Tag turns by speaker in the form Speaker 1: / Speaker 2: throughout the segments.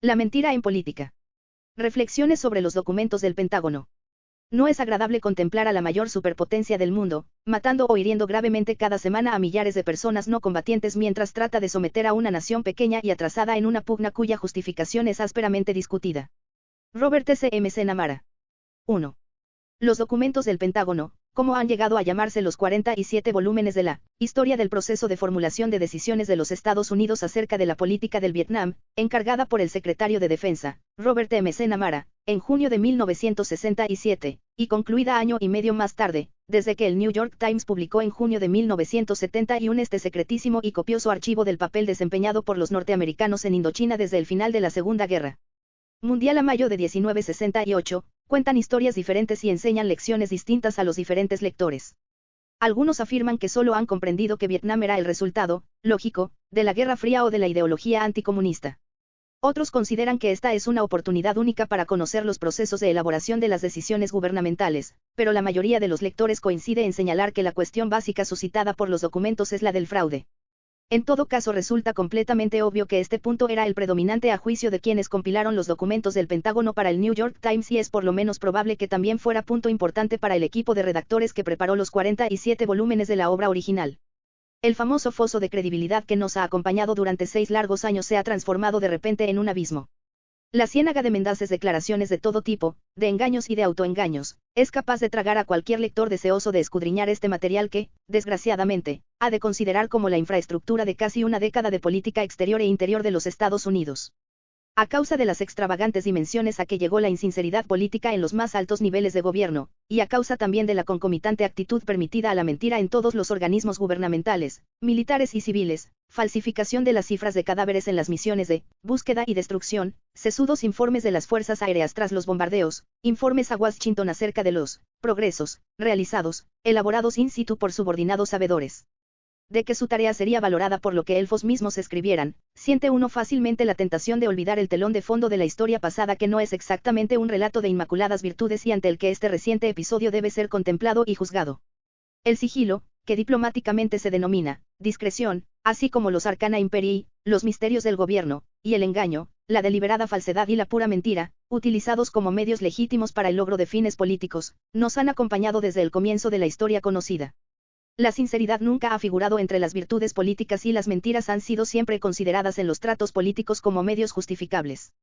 Speaker 1: La mentira en política. Reflexiones sobre los documentos del Pentágono. No es agradable contemplar a la mayor superpotencia del mundo, matando o hiriendo gravemente cada semana a millares de personas no combatientes mientras trata de someter a una nación pequeña y atrasada en una pugna cuya justificación es ásperamente discutida. Robert S. M. McNamara. 1. Los documentos del Pentágono, como han llegado a llamarse los 47 volúmenes de la historia del proceso de formulación de decisiones de los Estados Unidos acerca de la política del Vietnam, encargada por el secretario de Defensa, Robert M. McNamara, en junio de 1967, y concluida año y medio más tarde, desde que el New York Times publicó en junio de 1971 este secretísimo y copioso archivo del papel desempeñado por los norteamericanos en Indochina desde el final de la Segunda Guerra Mundial a mayo de 1968, cuentan historias diferentes y enseñan lecciones distintas a los diferentes lectores. Algunos afirman que solo han comprendido que Vietnam era el resultado, lógico, de la Guerra Fría o de la ideología anticomunista. Otros consideran que esta es una oportunidad única para conocer los procesos de elaboración de las decisiones gubernamentales, pero la mayoría de los lectores coincide en señalar que la cuestión básica suscitada por los documentos es la del fraude. En todo caso resulta completamente obvio que este punto era el predominante a juicio de quienes compilaron los documentos del Pentágono para el New York Times y es por lo menos probable que también fuera punto importante para el equipo de redactores que preparó los 47 volúmenes de la obra original. El famoso foso de credibilidad que nos ha acompañado durante 6 largos años se ha transformado de repente en un abismo. La ciénaga de mendaces declaraciones de todo tipo, de engaños y de autoengaños, es capaz de tragar a cualquier lector deseoso de escudriñar este material que, desgraciadamente, ha de considerar como la infraestructura de casi una década de política exterior e interior de los Estados Unidos. A causa de las extravagantes dimensiones a que llegó la insinceridad política en los más altos niveles de gobierno, y a causa también de la concomitante actitud permitida a la mentira en todos los organismos gubernamentales, militares y civiles, falsificación de las cifras de cadáveres en las misiones de búsqueda y destrucción, sesudos informes de las fuerzas aéreas tras los bombardeos, informes a Washington acerca de los progresos realizados, elaborados in situ por subordinados sabedores de que su tarea sería valorada por lo que elfos mismos escribieran, siente uno fácilmente la tentación de olvidar el telón de fondo de la historia pasada que no es exactamente un relato de inmaculadas virtudes y ante el que este reciente episodio debe ser contemplado y juzgado. El sigilo, que diplomáticamente se denomina discreción, así como los arcana imperii, los misterios del gobierno, y el engaño, la deliberada falsedad y la pura mentira, utilizados como medios legítimos para el logro de fines políticos, nos han acompañado desde el comienzo de la historia conocida. La sinceridad nunca ha figurado entre las virtudes políticas y las mentiras han sido siempre consideradas en los tratos políticos como medios justificables.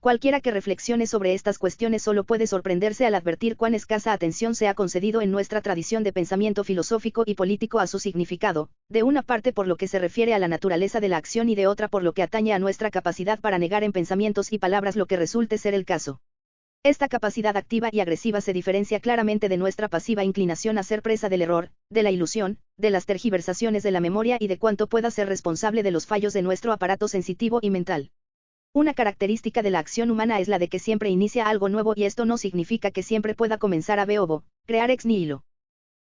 Speaker 1: Cualquiera que reflexione sobre estas cuestiones solo puede sorprenderse al advertir cuán escasa atención se ha concedido en nuestra tradición de pensamiento filosófico y político a su significado, de una parte por lo que se refiere a la naturaleza de la acción y de otra por lo que atañe a nuestra capacidad para negar en pensamientos y palabras lo que resulte ser el caso. Esta capacidad activa y agresiva se diferencia claramente de nuestra pasiva inclinación a ser presa del error, de la ilusión, de las tergiversaciones de la memoria y de cuanto pueda ser responsable de los fallos de nuestro aparato sensitivo y mental. Una característica de la acción humana es la de que siempre inicia algo nuevo y esto no significa que siempre pueda comenzar a beobo, crear ex nihilo.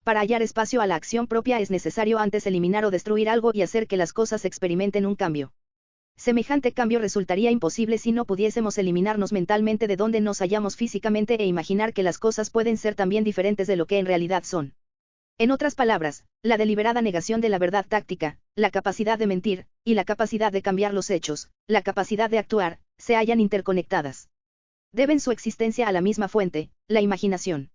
Speaker 1: Para hallar espacio a la acción propia es necesario antes eliminar o destruir algo y hacer que las cosas experimenten un cambio. Semejante cambio resultaría imposible si no pudiésemos eliminarnos mentalmente de donde nos hallamos físicamente e imaginar que las cosas pueden ser también diferentes de lo que en realidad son. En otras palabras, la deliberada negación de la verdad táctica, la capacidad de mentir, y la capacidad de cambiar los hechos, la capacidad de actuar, se hallan interconectadas. Deben su existencia a la misma fuente, la imaginación.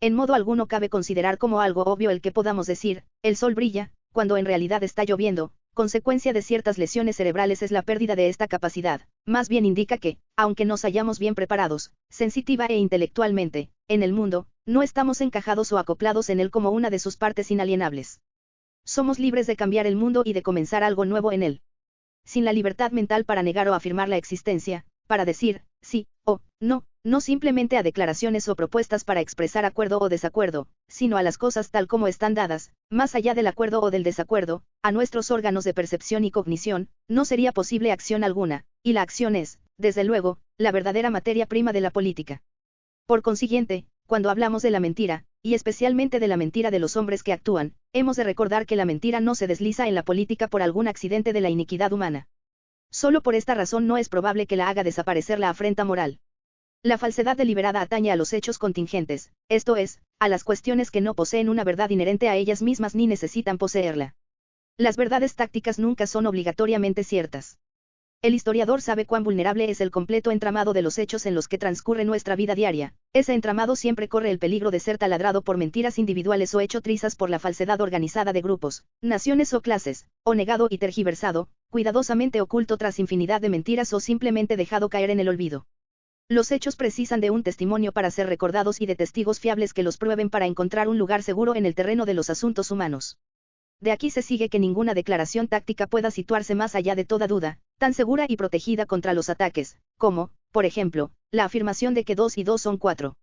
Speaker 1: En modo alguno cabe considerar como algo obvio el que podamos decir, el sol brilla, cuando en realidad está lloviendo. Consecuencia de ciertas lesiones cerebrales es la pérdida de esta capacidad, más bien indica que, aunque nos hayamos bien preparados, sensitiva e intelectualmente, en el mundo, no estamos encajados o acoplados en él como una de sus partes inalienables. Somos libres de cambiar el mundo y de comenzar algo nuevo en él. Sin la libertad mental para negar o afirmar la existencia, para decir, sí, o, no simplemente a declaraciones o propuestas para expresar acuerdo o desacuerdo, sino a las cosas tal como están dadas, más allá del acuerdo o del desacuerdo, a nuestros órganos de percepción y cognición, no sería posible acción alguna, y la acción es, desde luego, la verdadera materia prima de la política. Por consiguiente, cuando hablamos de la mentira, y especialmente de la mentira de los hombres que actúan, hemos de recordar que la mentira no se desliza en la política por algún accidente de la iniquidad humana. Solo por esta razón no es probable que la haga desaparecer la afrenta moral. La falsedad deliberada atañe a los hechos contingentes, esto es, a las cuestiones que no poseen una verdad inherente a ellas mismas ni necesitan poseerla. Las verdades tácticas nunca son obligatoriamente ciertas. El historiador sabe cuán vulnerable es el completo entramado de los hechos en los que transcurre nuestra vida diaria. Ese entramado siempre corre el peligro de ser taladrado por mentiras individuales o hecho trizas por la falsedad organizada de grupos, naciones o clases, o negado y tergiversado, cuidadosamente oculto tras infinidad de mentiras o simplemente dejado caer en el olvido. Los hechos precisan de un testimonio para ser recordados y de testigos fiables que los prueben para encontrar un lugar seguro en el terreno de los asuntos humanos. De aquí se sigue que ninguna declaración táctica pueda situarse más allá de toda duda, tan segura y protegida contra los ataques, como, por ejemplo, la afirmación de que 2 y 2 son 4.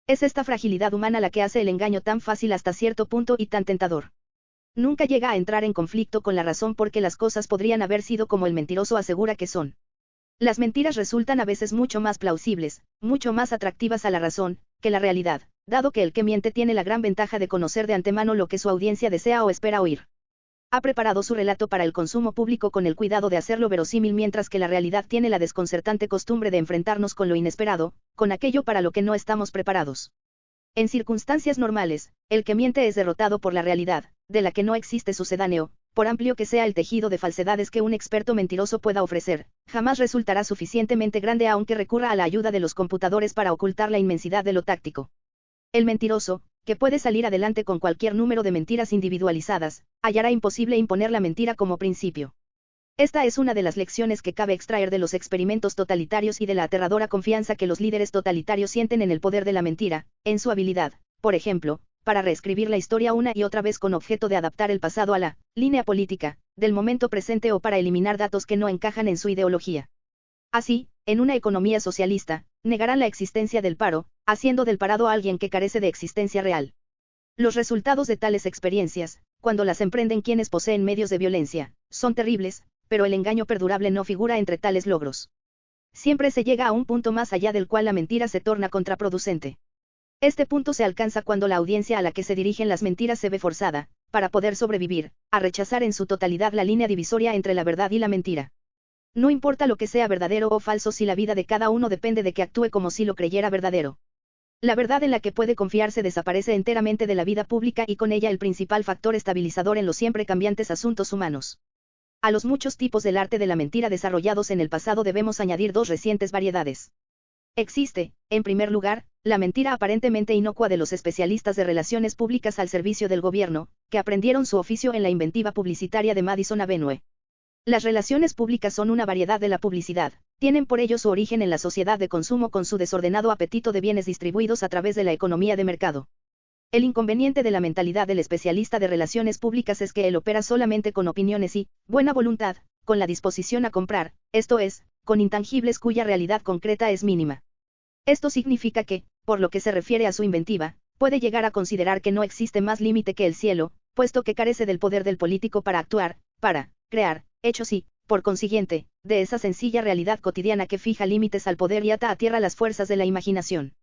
Speaker 1: Es esta fragilidad humana la que hace el engaño tan fácil hasta cierto punto y tan tentador. Nunca llega a entrar en conflicto con la razón porque las cosas podrían haber sido como el mentiroso asegura que son. Las mentiras resultan a veces mucho más plausibles, mucho más atractivas a la razón, que la realidad, dado que el que miente tiene la gran ventaja de conocer de antemano lo que su audiencia desea o espera oír. Ha preparado su relato para el consumo público con el cuidado de hacerlo verosímil mientras que la realidad tiene la desconcertante costumbre de enfrentarnos con lo inesperado, con aquello para lo que no estamos preparados. En circunstancias normales, el que miente es derrotado por la realidad, de la que no existe sucedáneo, por amplio que sea el tejido de falsedades que un experto mentiroso pueda ofrecer, jamás resultará suficientemente grande aunque recurra a la ayuda de los computadores para ocultar la inmensidad de lo táctico. El mentiroso, que puede salir adelante con cualquier número de mentiras individualizadas, hallará imposible imponer la mentira como principio. Esta es una de las lecciones que cabe extraer de los experimentos totalitarios y de la aterradora confianza que los líderes totalitarios sienten en el poder de la mentira, en su habilidad, por ejemplo, para reescribir la historia una y otra vez con objeto de adaptar el pasado a la línea política del momento presente o para eliminar datos que no encajan en su ideología. Así, en una economía socialista, negarán la existencia del paro, haciendo del parado a alguien que carece de existencia real. Los resultados de tales experiencias, cuando las emprenden quienes poseen medios de violencia, son terribles, pero el engaño perdurable no figura entre tales logros. Siempre se llega a un punto más allá del cual la mentira se torna contraproducente. Este punto se alcanza cuando la audiencia a la que se dirigen las mentiras se ve forzada, para poder sobrevivir, a rechazar en su totalidad la línea divisoria entre la verdad y la mentira. No importa lo que sea verdadero o falso si la vida de cada uno depende de que actúe como si lo creyera verdadero. La verdad en la que puede confiarse desaparece enteramente de la vida pública y con ella el principal factor estabilizador en los siempre cambiantes asuntos humanos. A los muchos tipos del arte de la mentira desarrollados en el pasado debemos añadir dos recientes variedades. Existe, en primer lugar, la mentira aparentemente inocua de los especialistas de relaciones públicas al servicio del gobierno, que aprendieron su oficio en la inventiva publicitaria de Madison Avenue. Las relaciones públicas son una variedad de la publicidad, tienen por ello su origen en la sociedad de consumo con su desordenado apetito de bienes distribuidos a través de la economía de mercado. El inconveniente de la mentalidad del especialista de relaciones públicas es que él opera solamente con opiniones y buena voluntad, con la disposición a comprar, esto es, con intangibles cuya realidad concreta es mínima. Esto significa que, por lo que se refiere a su inventiva, puede llegar a considerar que no existe más límite que el cielo, puesto que carece del poder del político para actuar, para crear hechos y, por consiguiente, de esa sencilla realidad cotidiana que fija límites al poder y ata a tierra las fuerzas de la imaginación.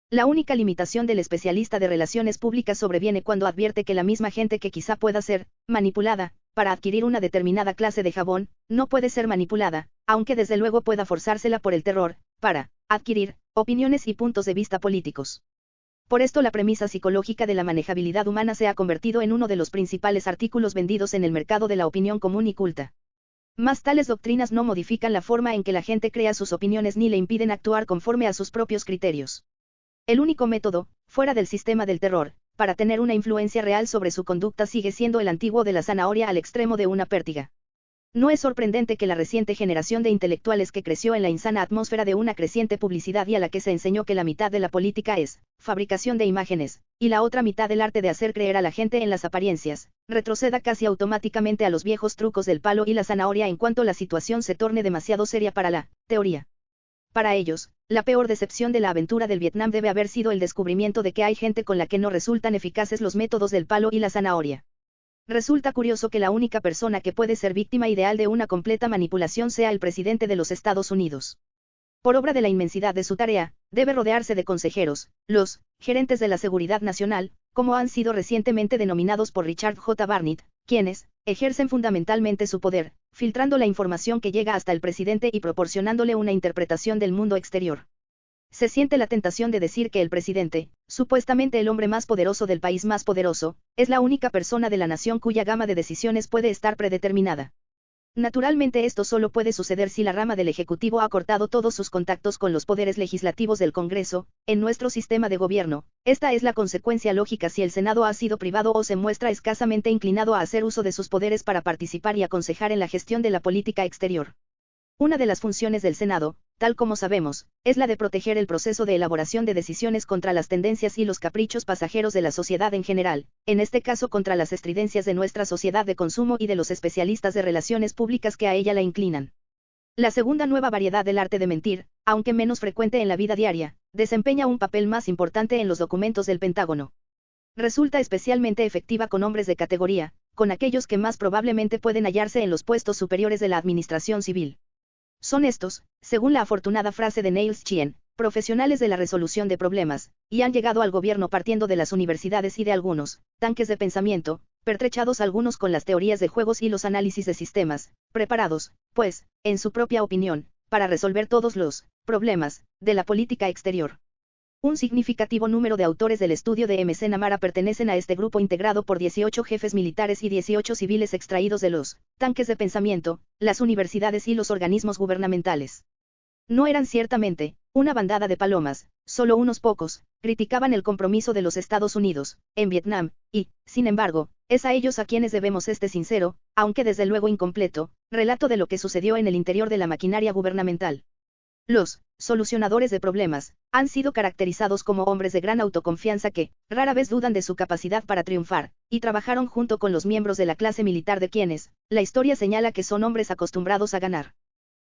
Speaker 1: La única limitación del especialista de relaciones públicas sobreviene cuando advierte que la misma gente que quizá pueda ser manipulada para adquirir una determinada clase de jabón, no puede ser manipulada, aunque desde luego pueda forzársela por el terror, para adquirir opiniones y puntos de vista políticos. Por esto la premisa psicológica de la manejabilidad humana se ha convertido en uno de los principales artículos vendidos en el mercado de la opinión común y culta. Mas tales doctrinas no modifican la forma en que la gente crea sus opiniones ni le impiden actuar conforme a sus propios criterios. El único método, fuera del sistema del terror, para tener una influencia real sobre su conducta sigue siendo el antiguo de la zanahoria al extremo de una pértiga. No es sorprendente que la reciente generación de intelectuales que creció en la insana atmósfera de una creciente publicidad y a la que se enseñó que la mitad de la política es fabricación de imágenes, y la otra mitad el arte de hacer creer a la gente en las apariencias, retroceda casi automáticamente a los viejos trucos del palo y la zanahoria en cuanto la situación se torne demasiado seria para la teoría. Para ellos, la peor decepción de la aventura del Vietnam debe haber sido el descubrimiento de que hay gente con la que no resultan eficaces los métodos del palo y la zanahoria. Resulta curioso que la única persona que puede ser víctima ideal de una completa manipulación sea el presidente de los Estados Unidos. Por obra de la inmensidad de su tarea, debe rodearse de consejeros, los gerentes de la seguridad nacional, como han sido recientemente denominados por Richard J. Barnett, quienes ejercen fundamentalmente su poder, filtrando la información que llega hasta el presidente y proporcionándole una interpretación del mundo exterior. Se siente la tentación de decir que el presidente, supuestamente el hombre más poderoso del país más poderoso, es la única persona de la nación cuya gama de decisiones puede estar predeterminada. Naturalmente esto solo puede suceder si la rama del Ejecutivo ha cortado todos sus contactos con los poderes legislativos del Congreso. En nuestro sistema de gobierno, esta es la consecuencia lógica si el Senado ha sido privado o se muestra escasamente inclinado a hacer uso de sus poderes para participar y aconsejar en la gestión de la política exterior. Una de las funciones del Senado, tal como sabemos, es la de proteger el proceso de elaboración de decisiones contra las tendencias y los caprichos pasajeros de la sociedad en general, en este caso contra las estridencias de nuestra sociedad de consumo y de los especialistas de relaciones públicas que a ella la inclinan. La segunda nueva variedad del arte de mentir, aunque menos frecuente en la vida diaria, desempeña un papel más importante en los documentos del Pentágono. Resulta especialmente efectiva con hombres de categoría, con aquellos que más probablemente pueden hallarse en los puestos superiores de la administración civil. Son estos, según la afortunada frase de Niels Chien, profesionales de la resolución de problemas, y han llegado al gobierno partiendo de las universidades y de algunos tanques de pensamiento, pertrechados algunos con las teorías de juegos y los análisis de sistemas, preparados, pues, en su propia opinión, para resolver todos los problemas de la política exterior. Un significativo número de autores del estudio de McNamara pertenecen a este grupo integrado por 18 jefes militares y 18 civiles extraídos de los tanques de pensamiento, las universidades y los organismos gubernamentales. No eran ciertamente una bandada de palomas, solo unos pocos criticaban el compromiso de los Estados Unidos en Vietnam, y, sin embargo, es a ellos a quienes debemos este sincero, aunque desde luego incompleto, relato de lo que sucedió en el interior de la maquinaria gubernamental. Los solucionadores de problemas han sido caracterizados como hombres de gran autoconfianza que, rara vez dudan de su capacidad para triunfar, y trabajaron junto con los miembros de la clase militar de quienes, la historia señala que son hombres acostumbrados a ganar.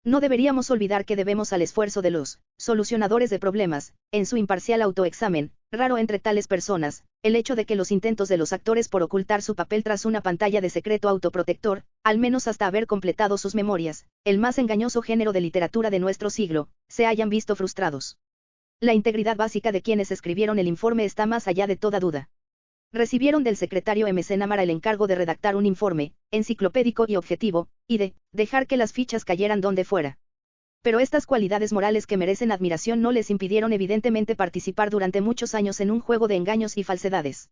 Speaker 1: No deberíamos olvidar que debemos al esfuerzo de los solucionadores de problemas, en su imparcial autoexamen, raro entre tales personas, el hecho de que los intentos de los actores por ocultar su papel tras una pantalla de secreto autoprotector, al menos hasta haber completado sus memorias, el más engañoso género de literatura de nuestro siglo, se hayan visto frustrados. La integridad básica de quienes escribieron el informe está más allá de toda duda. Recibieron del secretario McNamara el encargo de redactar un informe, enciclopédico y objetivo, y de dejar que las fichas cayeran donde fuera. Pero estas cualidades morales que merecen admiración no les impidieron evidentemente participar durante muchos años en un juego de engaños y falsedades.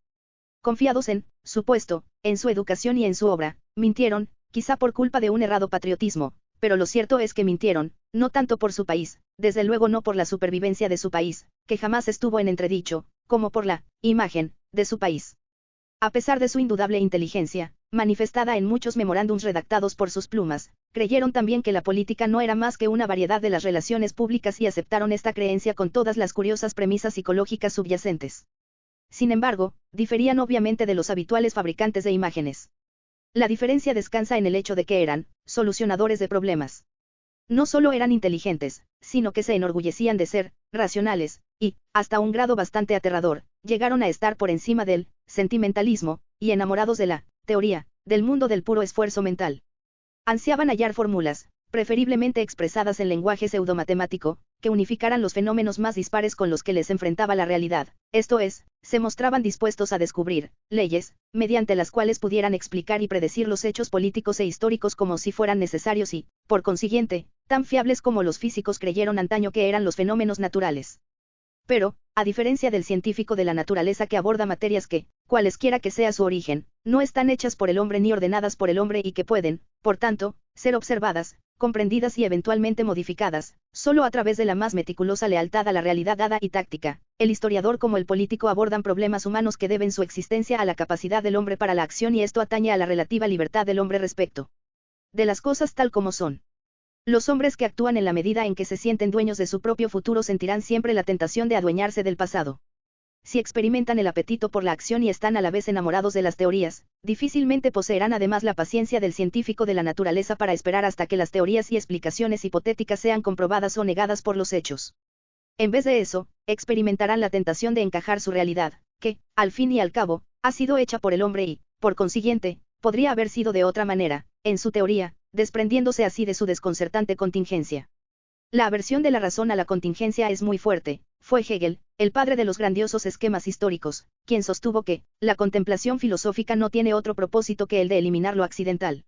Speaker 1: Confiados en su puesto, en su educación y en su obra, mintieron, quizá por culpa de un errado patriotismo, pero lo cierto es que mintieron, no tanto por su país, desde luego no por la supervivencia de su país, que jamás estuvo en entredicho, como por la imagen de su país. A pesar de su indudable inteligencia, manifestada en muchos memorándums redactados por sus plumas, creyeron también que la política no era más que una variedad de las relaciones públicas y aceptaron esta creencia con todas las curiosas premisas psicológicas subyacentes. Sin embargo, diferían obviamente de los habituales fabricantes de imágenes. La diferencia descansa en el hecho de que eran solucionadores de problemas. No solo eran inteligentes, sino que se enorgullecían de ser racionales, y, hasta un grado bastante aterrador, llegaron a estar por encima del sentimentalismo, y enamorados de la teoría, del mundo del puro esfuerzo mental. Ansiaban hallar fórmulas, preferiblemente expresadas en lenguaje pseudomatemático, que unificaran los fenómenos más dispares con los que les enfrentaba la realidad, esto es, se mostraban dispuestos a descubrir leyes, mediante las cuales pudieran explicar y predecir los hechos políticos e históricos como si fueran necesarios y, por consiguiente, tan fiables como los físicos creyeron antaño que eran los fenómenos naturales. Pero, a diferencia del científico de la naturaleza que aborda materias que, cualesquiera que sea su origen, no están hechas por el hombre ni ordenadas por el hombre y que pueden, por tanto, ser observadas, comprendidas y eventualmente modificadas, solo a través de la más meticulosa lealtad a la realidad dada y táctica, el historiador como el político abordan problemas humanos que deben su existencia a la capacidad del hombre para la acción y esto atañe a la relativa libertad del hombre respecto de las cosas tal como son. Los hombres que actúan en la medida en que se sienten dueños de su propio futuro sentirán siempre la tentación de adueñarse del pasado. Si experimentan el apetito por la acción y están a la vez enamorados de las teorías, difícilmente poseerán además la paciencia del científico de la naturaleza para esperar hasta que las teorías y explicaciones hipotéticas sean comprobadas o negadas por los hechos. En vez de eso, experimentarán la tentación de encajar su realidad, que, al fin y al cabo, ha sido hecha por el hombre y, por consiguiente, podría haber sido de otra manera, en su teoría, desprendiéndose así de su desconcertante contingencia. La aversión de la razón a la contingencia es muy fuerte. Fue Hegel, el padre de los grandiosos esquemas históricos, quien sostuvo que la contemplación filosófica no tiene otro propósito que el de eliminar lo accidental.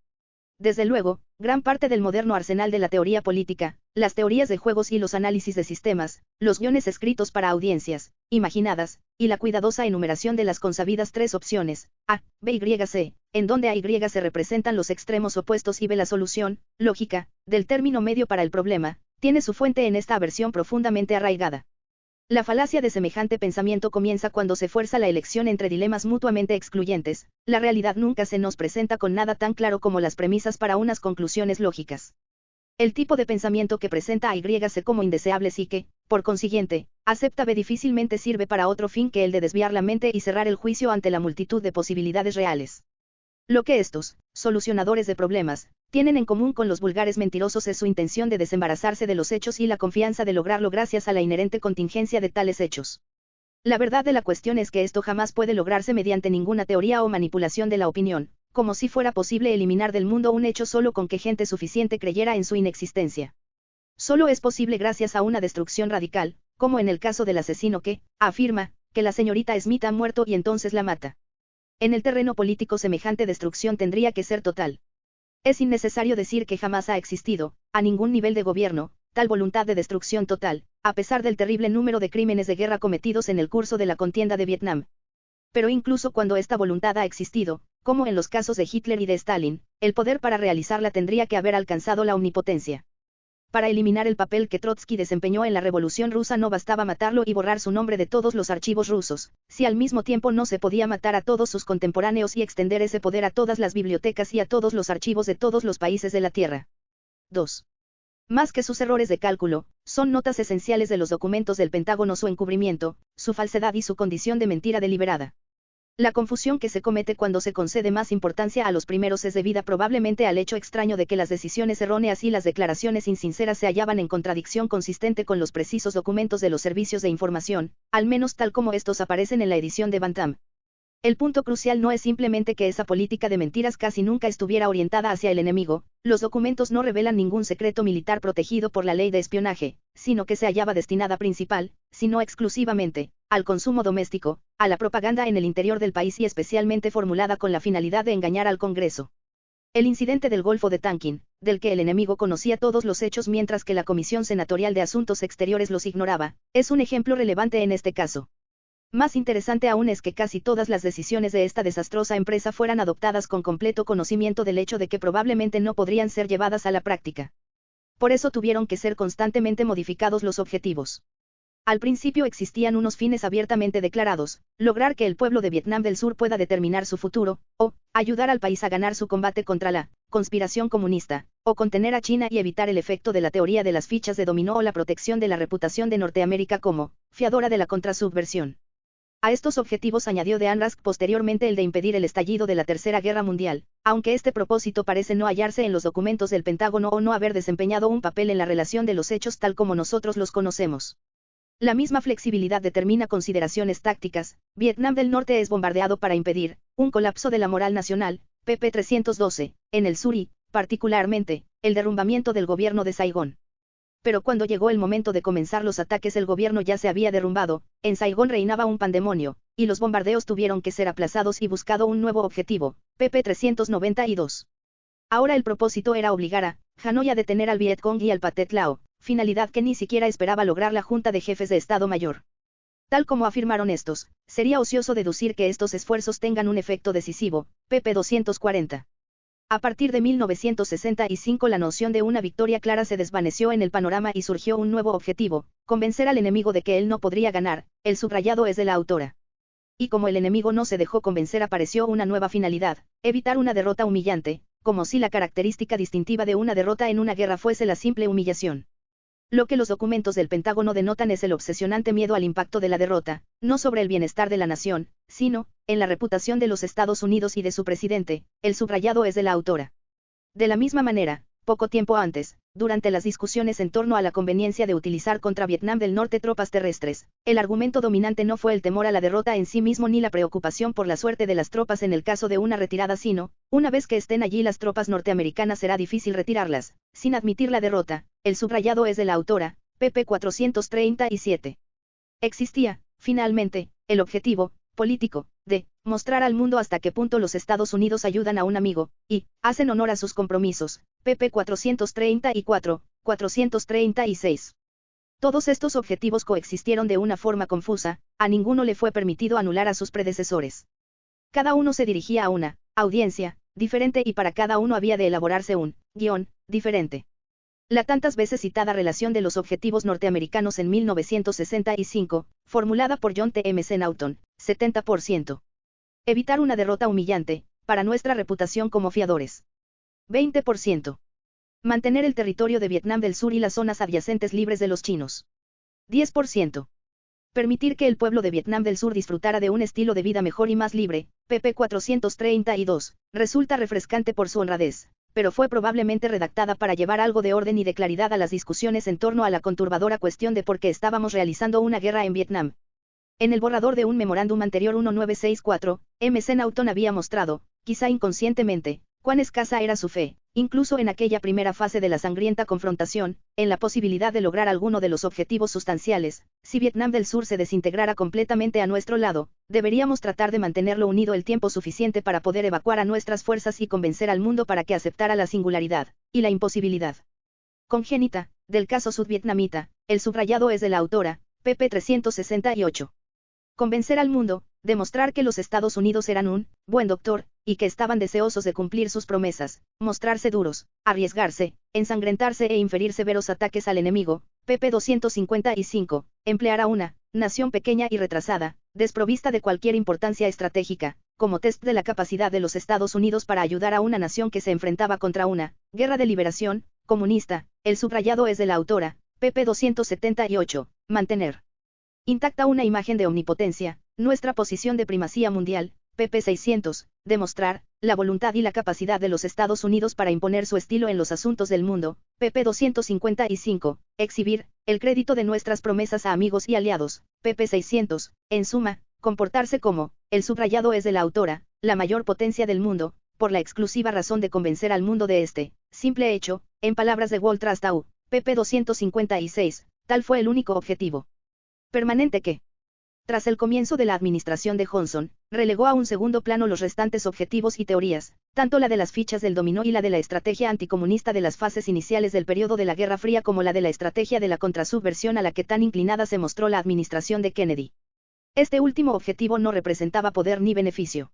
Speaker 1: Desde luego, gran parte del moderno arsenal de la teoría política, las teorías de juegos y los análisis de sistemas, los guiones escritos para audiencias imaginadas, y la cuidadosa enumeración de las consabidas tres opciones, A, B y C, en donde A y se representan los extremos opuestos y B la solución, lógica, del término medio para el problema, tiene su fuente en esta aversión profundamente arraigada. La falacia de semejante pensamiento comienza cuando se fuerza la elección entre dilemas mutuamente excluyentes. La realidad nunca se nos presenta con nada tan claro como las premisas para unas conclusiones lógicas. El tipo de pensamiento que presenta a Y como indeseables y que, por consiguiente, acepta B difícilmente sirve para otro fin que el de desviar la mente y cerrar el juicio ante la multitud de posibilidades reales. Lo que estos, solucionadores de problemas, tienen en común con los vulgares mentirosos es su intención de desembarazarse de los hechos y la confianza de lograrlo gracias a la inherente contingencia de tales hechos. La verdad de la cuestión es que esto jamás puede lograrse mediante ninguna teoría o manipulación de la opinión, como si fuera posible eliminar del mundo un hecho solo con que gente suficiente creyera en su inexistencia. Solo es posible gracias a una destrucción radical, como en el caso del asesino que, afirma, que la señorita Smith ha muerto y entonces la mata. En el terreno político semejante destrucción tendría que ser total. Es innecesario decir que jamás ha existido, a ningún nivel de gobierno, tal voluntad de destrucción total, a pesar del terrible número de crímenes de guerra cometidos en el curso de la contienda de Vietnam. Pero incluso cuando esta voluntad ha existido, como en los casos de Hitler y de Stalin, el poder para realizarla tendría que haber alcanzado la omnipotencia. Para eliminar el papel que Trotsky desempeñó en la Revolución Rusa no bastaba matarlo y borrar su nombre de todos los archivos rusos, si al mismo tiempo no se podía matar a todos sus contemporáneos y extender ese poder a todas las bibliotecas y a todos los archivos de todos los países de la Tierra. 2. Más que sus errores de cálculo, son notas esenciales de los documentos del Pentágono su encubrimiento, su falsedad y su condición de mentira deliberada. La confusión que se comete cuando se concede más importancia a los primeros es debida probablemente al hecho extraño de que las decisiones erróneas y las declaraciones insinceras se hallaban en contradicción consistente con los precisos documentos de los servicios de información, al menos tal como estos aparecen en la edición de Bantam. El punto crucial no es simplemente que esa política de mentiras casi nunca estuviera orientada hacia el enemigo, los documentos no revelan ningún secreto militar protegido por la ley de espionaje, sino que se hallaba destinada principal, si no exclusivamente, al consumo doméstico, a la propaganda en el interior del país y especialmente formulada con la finalidad de engañar al Congreso. El incidente del Golfo de Tonkin, del que el enemigo conocía todos los hechos mientras que la Comisión Senatorial de Asuntos Exteriores los ignoraba, es un ejemplo relevante en este caso. Más interesante aún es que casi todas las decisiones de esta desastrosa empresa fueran adoptadas con completo conocimiento del hecho de que probablemente no podrían ser llevadas a la práctica. Por eso tuvieron que ser constantemente modificados los objetivos. Al principio existían unos fines abiertamente declarados: lograr que el pueblo de Vietnam del Sur pueda determinar su futuro, o ayudar al país a ganar su combate contra la conspiración comunista, o contener a China y evitar el efecto de la teoría de las fichas de dominó o la protección de la reputación de Norteamérica como fiadora de la contrasubversión. A estos objetivos añadió Dean Rusk posteriormente el de impedir el estallido de la Tercera Guerra Mundial, aunque este propósito parece no hallarse en los documentos del Pentágono o no haber desempeñado un papel en la relación de los hechos tal como nosotros los conocemos. La misma flexibilidad determina consideraciones tácticas. Vietnam del Norte es bombardeado para impedir un colapso de la moral nacional, pp 312, en el sur y, particularmente, el derrumbamiento del gobierno de Saigón. Pero cuando llegó el momento de comenzar los ataques el gobierno ya se había derrumbado, en Saigón reinaba un pandemonio, y los bombardeos tuvieron que ser aplazados y buscado un nuevo objetivo, pp 392. Ahora el propósito era obligar a Hanoi a detener al Vietcong y al Pathet Lao, finalidad que ni siquiera esperaba lograr la Junta de Jefes de Estado Mayor. Tal como afirmaron estos, sería ocioso deducir que estos esfuerzos tengan un efecto decisivo, pp 240. A partir de 1965 la noción de una victoria clara se desvaneció en el panorama y surgió un nuevo objetivo: convencer al enemigo de que él no podría ganar. El subrayado es de la autora. Y como el enemigo no se dejó convencer, apareció una nueva finalidad: evitar una derrota humillante, como si la característica distintiva de una derrota en una guerra fuese la simple humillación. Lo que los documentos del Pentágono denotan es el obsesionante miedo al impacto de la derrota, no sobre el bienestar de la nación, sino en la reputación de los Estados Unidos y de su presidente. El subrayado es de la autora. De la misma manera, poco tiempo antes, durante las discusiones en torno a la conveniencia de utilizar contra Vietnam del Norte tropas terrestres, el argumento dominante no fue el temor a la derrota en sí mismo ni la preocupación por la suerte de las tropas en el caso de una retirada, sino, una vez que estén allí las tropas norteamericanas será difícil retirarlas, sin admitir la derrota. El subrayado es de la autora, pp 437. Existía, finalmente, el objetivo político D. Mostrar al mundo hasta qué punto los Estados Unidos ayudan a un amigo, y hacen honor a sus compromisos. pp. 434, 436. Todos estos objetivos coexistieron de una forma confusa, a ninguno le fue permitido anular a sus predecesores. Cada uno se dirigía a una audiencia diferente y para cada uno había de elaborarse un guión diferente. La tantas veces citada relación de los objetivos norteamericanos en 1965, formulada por John T. M. Naughton, 70%. Evitar una derrota humillante, para nuestra reputación como fiadores. 20%. Mantener el territorio de Vietnam del Sur y las zonas adyacentes libres de los chinos. 10%. Permitir que el pueblo de Vietnam del Sur disfrutara de un estilo de vida mejor y más libre, pp. 432, resulta refrescante por su honradez, pero fue probablemente redactada para llevar algo de orden y de claridad a las discusiones en torno a la conturbadora cuestión de por qué estábamos realizando una guerra en Vietnam. En el borrador de un memorándum anterior 1964, M. Naughton había mostrado, quizá inconscientemente, cuán escasa era su fe, incluso en aquella primera fase de la sangrienta confrontación, en la posibilidad de lograr alguno de los objetivos sustanciales. Si Vietnam del Sur se desintegrara completamente a nuestro lado, deberíamos tratar de mantenerlo unido el tiempo suficiente para poder evacuar a nuestras fuerzas y convencer al mundo para que aceptara la singularidad, y la imposibilidad congénita, del caso sudvietnamita. El subrayado es de la autora, pp. 368. Convencer al mundo, demostrar que los Estados Unidos eran un buen doctor, y que estaban deseosos de cumplir sus promesas, mostrarse duros, arriesgarse, ensangrentarse e inferir severos ataques al enemigo, pp. 255, emplear a una nación pequeña y retrasada, desprovista de cualquier importancia estratégica, como test de la capacidad de los Estados Unidos para ayudar a una nación que se enfrentaba contra una guerra de liberación comunista. El subrayado es de la autora, pp. 278, mantener intacta una imagen de omnipotencia, nuestra posición de primacía mundial, pp. 600, demostrar la voluntad y la capacidad de los Estados Unidos para imponer su estilo en los asuntos del mundo, pp. 255, exhibir el crédito de nuestras promesas a amigos y aliados, pp. 600, en suma, comportarse como, el subrayado es de la autora, la mayor potencia del mundo, por la exclusiva razón de convencer al mundo de este simple hecho. En palabras de Walt Trastow, pp. 256, tal fue el único objetivo permanente que, tras el comienzo de la administración de Johnson, relegó a un segundo plano los restantes objetivos y teorías, tanto la de las fichas del dominó y la de la estrategia anticomunista de las fases iniciales del periodo de la Guerra Fría como la de la estrategia de la contrasubversión a la que tan inclinada se mostró la administración de Kennedy. Este último objetivo no representaba poder ni beneficio,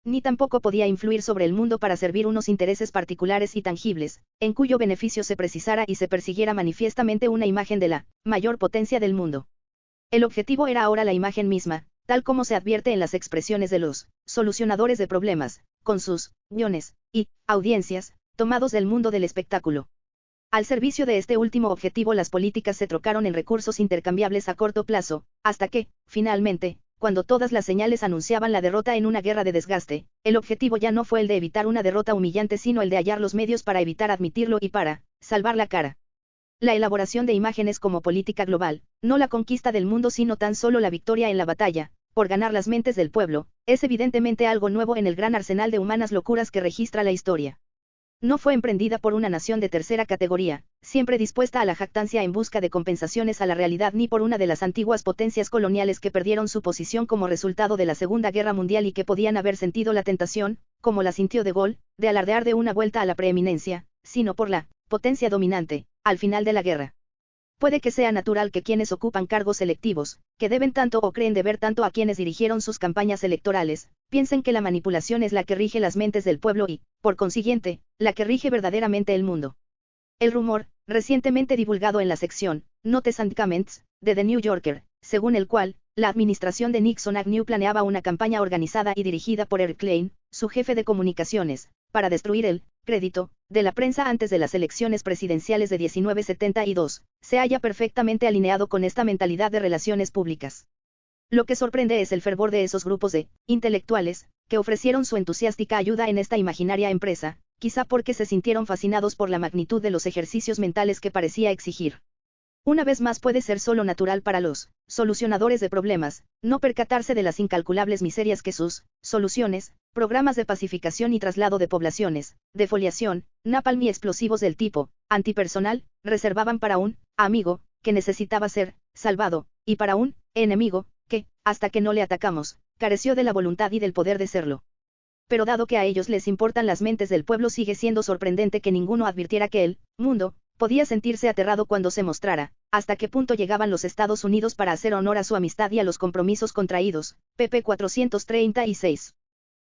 Speaker 1: ni tampoco podía influir sobre el mundo para servir unos intereses particulares y tangibles, en cuyo beneficio se precisara y se persiguiera manifiestamente una imagen de la mayor potencia del mundo. El objetivo era ahora la imagen misma, tal como se advierte en las expresiones de los solucionadores de problemas, con sus guiones y audiencias, tomados del mundo del espectáculo. Al servicio de este último objetivo las políticas se trocaron en recursos intercambiables a corto plazo, hasta que, finalmente, cuando todas las señales anunciaban la derrota en una guerra de desgaste, el objetivo ya no fue el de evitar una derrota humillante sino el de hallar los medios para evitar admitirlo y para salvar la cara. La elaboración de imágenes como política global, no la conquista del mundo sino tan solo la victoria en la batalla, por ganar las mentes del pueblo, es evidentemente algo nuevo en el gran arsenal de humanas locuras que registra la historia. No fue emprendida por una nación de tercera categoría, siempre dispuesta a la jactancia en busca de compensaciones a la realidad ni por una de las antiguas potencias coloniales que perdieron su posición como resultado de la Segunda Guerra Mundial y que podían haber sentido la tentación, como la sintió de Gaulle, de alardear de una vuelta a la preeminencia, sino por la potencia dominante, al final de la guerra. Puede que sea natural que quienes ocupan cargos electivos, que deben tanto o creen deber tanto a quienes dirigieron sus campañas electorales, piensen que la manipulación es la que rige las mentes del pueblo y, por consiguiente, la que rige verdaderamente el mundo. El rumor, recientemente divulgado en la sección Notes and Comments de The New Yorker, según el cual, la administración de Nixon Agnew planeaba una campaña organizada y dirigida por Eric Klein, su jefe de comunicaciones, para destruir el crédito de la prensa antes de las elecciones presidenciales de 1972, se halla perfectamente alineado con esta mentalidad de relaciones públicas. Lo que sorprende es el fervor de esos grupos de intelectuales, que ofrecieron su entusiástica ayuda en esta imaginaria empresa, quizá porque se sintieron fascinados por la magnitud de los ejercicios mentales que parecía exigir. Una vez más puede ser solo natural para los solucionadores de problemas, no percatarse de las incalculables miserias que sus soluciones, programas de pacificación y traslado de poblaciones, defoliación, napalm y explosivos del tipo antipersonal, reservaban para un amigo, que necesitaba ser salvado, y para un enemigo, que, hasta que no le atacamos, careció de la voluntad y del poder de serlo. Pero dado que a ellos les importan las mentes del pueblo, sigue siendo sorprendente que ninguno advirtiera que el mundo podía sentirse aterrado cuando se mostrara hasta qué punto llegaban los Estados Unidos para hacer honor a su amistad y a los compromisos contraídos. pp. 436.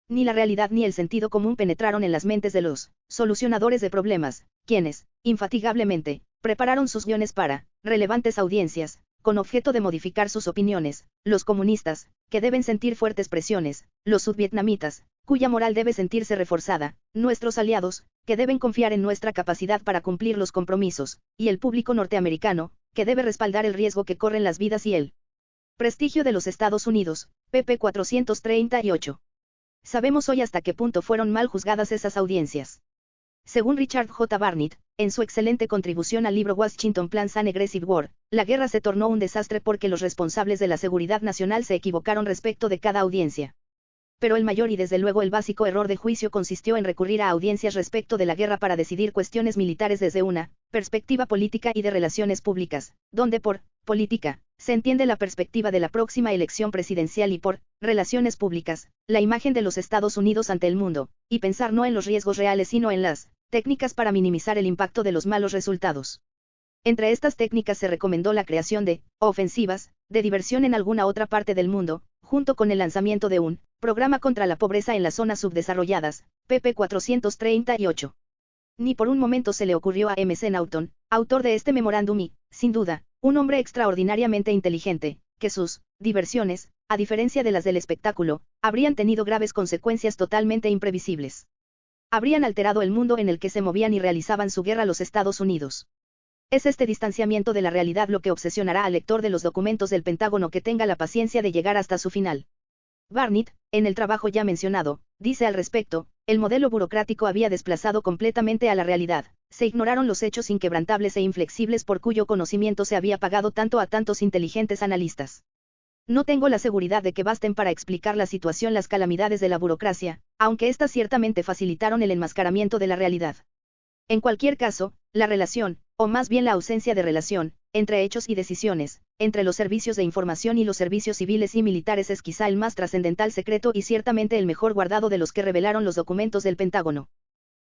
Speaker 1: Ni la realidad ni el sentido común penetraron en las mentes de los solucionadores de problemas, quienes, infatigablemente, prepararon sus guiones para relevantes audiencias, con objeto de modificar sus opiniones, los comunistas, que deben sentir fuertes presiones, los sudvietnamitas, cuya moral debe sentirse reforzada, nuestros aliados, que deben confiar en nuestra capacidad para cumplir los compromisos, y el público norteamericano, que debe respaldar el riesgo que corren las vidas y el prestigio de los Estados Unidos. pp. 438. Sabemos hoy hasta qué punto fueron mal juzgadas esas audiencias. Según Richard J. Barnett, en su excelente contribución al libro Washington Plans an Aggressive War, la guerra se tornó un desastre porque los responsables de la seguridad nacional se equivocaron respecto de cada audiencia. Pero el mayor y desde luego el básico error de juicio consistió en recurrir a audiencias respecto de la guerra para decidir cuestiones militares desde una perspectiva política y de relaciones públicas, donde por política se entiende la perspectiva de la próxima elección presidencial y por relaciones públicas, la imagen de los Estados Unidos ante el mundo, y pensar no en los riesgos reales sino en las técnicas para minimizar el impacto de los malos resultados. Entre estas técnicas se recomendó la creación de ofensivas de diversión en alguna otra parte del mundo, junto con el lanzamiento de un programa contra la pobreza en las zonas subdesarrolladas, pp. 438. Ni por un momento se le ocurrió a M. C. Naughton, autor de este memorándum y, sin duda, un hombre extraordinariamente inteligente, que sus diversiones, a diferencia de las del espectáculo, habrían tenido graves consecuencias totalmente imprevisibles. Habrían alterado el mundo en el que se movían y realizaban su guerra los Estados Unidos. Es este distanciamiento de la realidad lo que obsesionará al lector de los documentos del Pentágono que tenga la paciencia de llegar hasta su final. Barnett, en el trabajo ya mencionado, dice al respecto, el modelo burocrático había desplazado completamente a la realidad, se ignoraron los hechos inquebrantables e inflexibles por cuyo conocimiento se había pagado tanto a tantos inteligentes analistas. No tengo la seguridad de que basten para explicar la situación las calamidades de la burocracia, aunque éstas ciertamente facilitaron el enmascaramiento de la realidad. En cualquier caso, la relación, o más bien la ausencia de relación, entre hechos y decisiones, entre los servicios de información y los servicios civiles y militares es quizá el más trascendental secreto y ciertamente el mejor guardado de los que revelaron los documentos del Pentágono.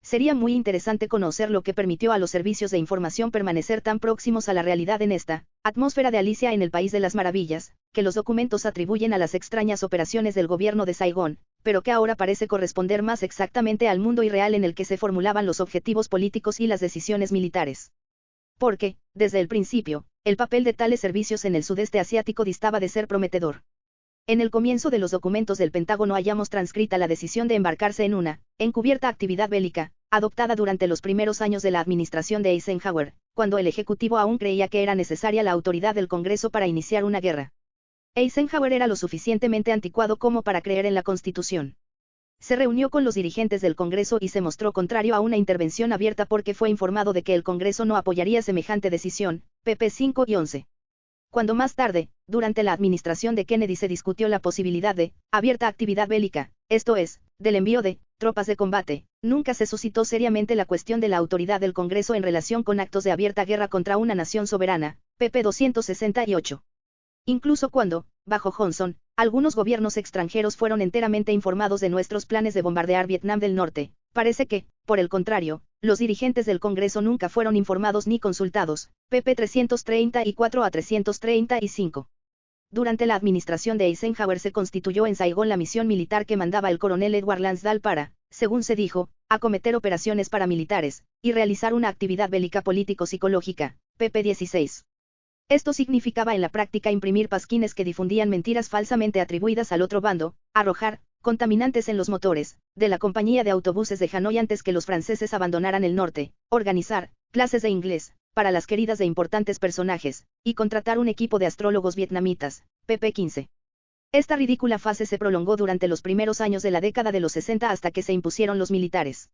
Speaker 1: Sería muy interesante conocer lo que permitió a los servicios de información permanecer tan próximos a la realidad en esta atmósfera de Alicia en el País de las Maravillas, que los documentos atribuyen a las extrañas operaciones del gobierno de Saigón, pero que ahora parece corresponder más exactamente al mundo irreal en el que se formulaban los objetivos políticos y las decisiones militares. Porque, desde el principio, el papel de tales servicios en el sudeste asiático distaba de ser prometedor. En el comienzo de los documentos del Pentágono hallamos transcrita la decisión de embarcarse en una encubierta actividad bélica, adoptada durante los primeros años de la administración de Eisenhower, cuando el Ejecutivo aún creía que era necesaria la autoridad del Congreso para iniciar una guerra. Eisenhower era lo suficientemente anticuado como para creer en la Constitución. Se reunió con los dirigentes del Congreso y se mostró contrario a una intervención abierta porque fue informado de que el Congreso no apoyaría semejante decisión, pp. 5 y 11. Cuando más tarde, durante la administración de Kennedy se discutió la posibilidad de abierta actividad bélica, esto es, del envío de tropas de combate, nunca se suscitó seriamente la cuestión de la autoridad del Congreso en relación con actos de abierta guerra contra una nación soberana, pp. 268. Incluso cuando, bajo Johnson, algunos gobiernos extranjeros fueron enteramente informados de nuestros planes de bombardear Vietnam del Norte, parece que, por el contrario, los dirigentes del Congreso nunca fueron informados ni consultados, pp. 334 a 335. Durante la administración de Eisenhower se constituyó en Saigón la misión militar que mandaba el coronel Edward Lansdale para, según se dijo, acometer operaciones paramilitares, y realizar una actividad bélica político-psicológica, pp. 16. Esto significaba en la práctica imprimir pasquines que difundían mentiras falsamente atribuidas al otro bando, arrojar contaminantes en los motores de la compañía de autobuses de Hanoi antes que los franceses abandonaran el norte, organizar clases de inglés para las queridas de importantes personajes, y contratar un equipo de astrólogos vietnamitas, pp. 15. Esta ridícula fase se prolongó durante los primeros años de la década de los 60 hasta que se impusieron los militares.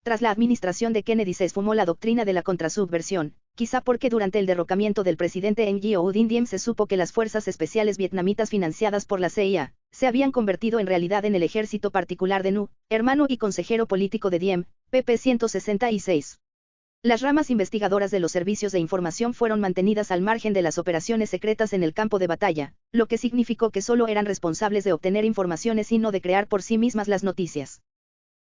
Speaker 1: Tras la administración de Kennedy se esfumó la doctrina de la contrasubversión, quizá porque durante el derrocamiento del presidente Ngo Dinh se supo que las fuerzas especiales vietnamitas financiadas por la CIA, se habían convertido en realidad en el ejército particular de Nu, hermano y consejero político de Diem, pp. 166. Las ramas investigadoras de los servicios de información fueron mantenidas al margen de las operaciones secretas en el campo de batalla, lo que significó que solo eran responsables de obtener informaciones y no de crear por sí mismas las noticias.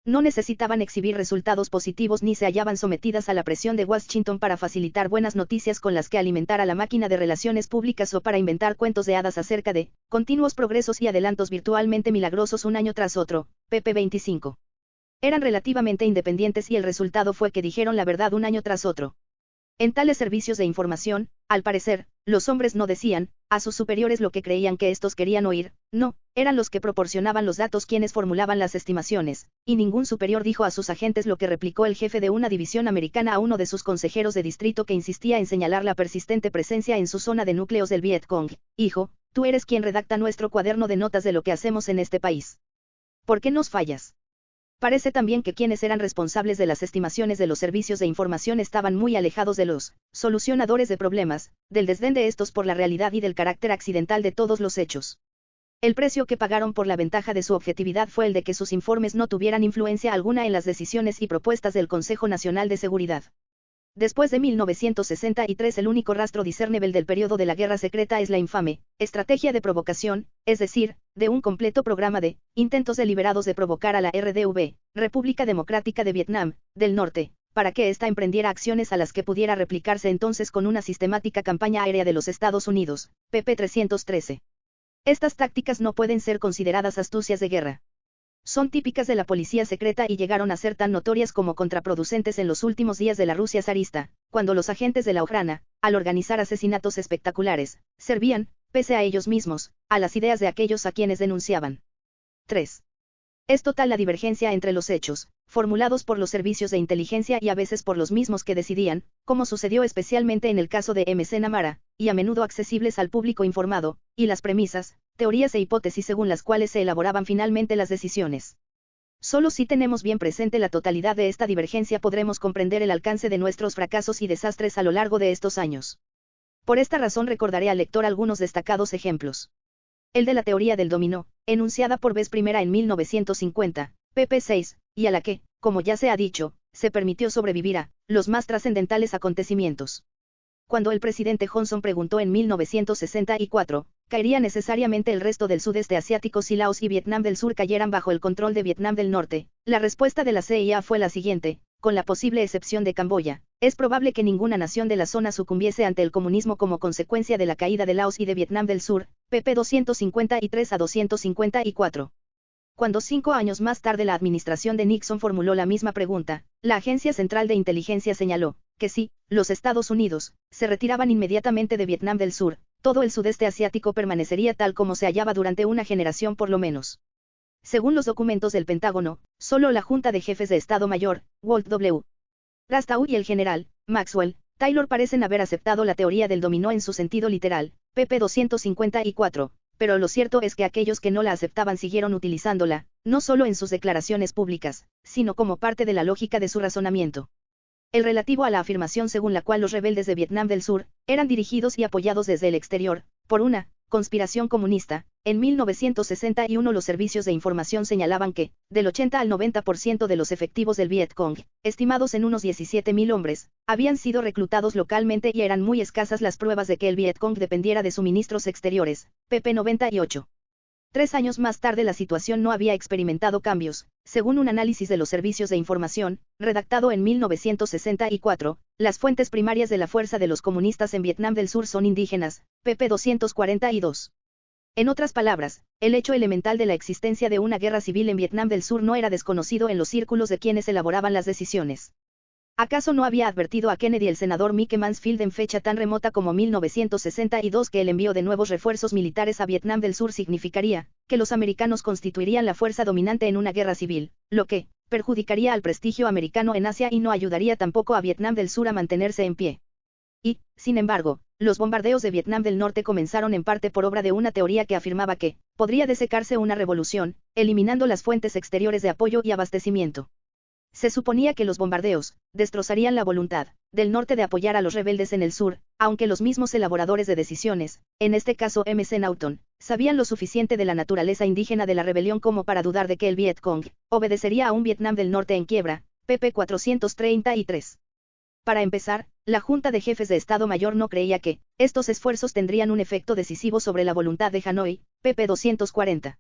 Speaker 1: No necesitaban exhibir resultados positivos ni se hallaban sometidas a la presión de Washington para facilitar buenas noticias con las que alimentar a la máquina de relaciones públicas o para inventar cuentos de hadas acerca de continuos progresos y adelantos virtualmente milagrosos un año tras otro. pp 25. Eran relativamente independientes y el resultado fue que dijeron la verdad un año tras otro. En tales servicios de información, al parecer, los hombres no decían a sus superiores lo que creían que estos querían oír, no, eran los que proporcionaban los datos quienes formulaban las estimaciones, y ningún superior dijo a sus agentes lo que replicó el jefe de una división americana a uno de sus consejeros de distrito que insistía en señalar la persistente presencia en su zona de núcleos del Vietcong. Hijo, tú eres quien redacta nuestro cuaderno de notas de lo que hacemos en este país. ¿Por qué nos fallas? Parece también que quienes eran responsables de las estimaciones de los servicios de información estaban muy alejados de los solucionadores de problemas, del desdén de estos por la realidad y del carácter accidental de todos los hechos. El precio que pagaron por la ventaja de su objetividad fue el de que sus informes no tuvieran influencia alguna en las decisiones y propuestas del Consejo Nacional de Seguridad. Después de 1963 el único rastro discernible del periodo de la guerra secreta es la infame estrategia de provocación, es decir, de un completo programa de intentos deliberados de provocar a la RDV, República Democrática de Vietnam, del Norte, para que ésta emprendiera acciones a las que pudiera replicarse entonces con una sistemática campaña aérea de los Estados Unidos, pp 313. Estas tácticas no pueden ser consideradas astucias de guerra. Son típicas de la policía secreta y llegaron a ser tan notorias como contraproducentes en los últimos días de la Rusia zarista, cuando los agentes de la Ojrana, al organizar asesinatos espectaculares, servían, pese a ellos mismos, a las ideas de aquellos a quienes denunciaban. 3. Es total la divergencia entre los hechos, formulados por los servicios de inteligencia y a veces por los mismos que decidían, como sucedió especialmente en el caso de MC Namara, y a menudo accesibles al público informado, y las premisas, teorías e hipótesis según las cuales se elaboraban finalmente las decisiones. Solo si tenemos bien presente la totalidad de esta divergencia podremos comprender el alcance de nuestros fracasos y desastres a lo largo de estos años. Por esta razón recordaré al lector algunos destacados ejemplos. El de la teoría del dominó, enunciada por vez primera en 1950, pp 6, y a la que, como ya se ha dicho, se permitió sobrevivir a los más trascendentales acontecimientos. Cuando el presidente Johnson preguntó en 1964, ¿caería necesariamente el resto del sudeste asiático si Laos y Vietnam del Sur cayeran bajo el control de Vietnam del Norte? La respuesta de la CIA fue la siguiente: con la posible excepción de Camboya, es probable que ninguna nación de la zona sucumbiese ante el comunismo como consecuencia de la caída de Laos y de Vietnam del Sur, pp 253 a 254. Cuando 5 años más tarde la administración de Nixon formuló la misma pregunta, la Agencia Central de Inteligencia señaló que si los Estados Unidos se retiraban inmediatamente de Vietnam del Sur, todo el sudeste asiático permanecería tal como se hallaba durante una generación por lo menos. Según los documentos del Pentágono, solo la Junta de Jefes de Estado Mayor, Walt W. Rastow y el general Maxwell Taylor parecen haber aceptado la teoría del dominó en su sentido literal, pp 254. Pero lo cierto es que aquellos que no la aceptaban siguieron utilizándola, no solo en sus declaraciones públicas, sino como parte de la lógica de su razonamiento. El relativo a la afirmación según la cual los rebeldes de Vietnam del Sur eran dirigidos y apoyados desde el exterior por una conspiración comunista. En 1961 los servicios de información señalaban que, del 80 al 90% de los efectivos del Vietcong, estimados en unos 17.000 hombres, habían sido reclutados localmente y eran muy escasas las pruebas de que el Vietcong dependiera de suministros exteriores, pp 98. 3 años más tarde la situación no había experimentado cambios, según un análisis de los servicios de información, redactado en 1964, las fuentes primarias de la fuerza de los comunistas en Vietnam del Sur son indígenas, pp 242. En otras palabras, el hecho elemental de la existencia de una guerra civil en Vietnam del Sur no era desconocido en los círculos de quienes elaboraban las decisiones. ¿Acaso no había advertido a Kennedy el senador Mike Mansfield en fecha tan remota como 1962 que el envío de nuevos refuerzos militares a Vietnam del Sur significaría que los americanos constituirían la fuerza dominante en una guerra civil, lo que perjudicaría al prestigio americano en Asia y no ayudaría tampoco a Vietnam del Sur a mantenerse en pie? Y, sin embargo, los bombardeos de Vietnam del Norte comenzaron en parte por obra de una teoría que afirmaba que podría desecarse una revolución, eliminando las fuentes exteriores de apoyo y abastecimiento. Se suponía que los bombardeos destrozarían la voluntad del norte de apoyar a los rebeldes en el sur, aunque los mismos elaboradores de decisiones, en este caso MC Naughton, sabían lo suficiente de la naturaleza indígena de la rebelión como para dudar de que el Vietcong obedecería a un Vietnam del Norte en quiebra, pp 433. Para empezar, la Junta de Jefes de Estado Mayor no creía que estos esfuerzos tendrían un efecto decisivo sobre la voluntad de Hanoi, pp. 240.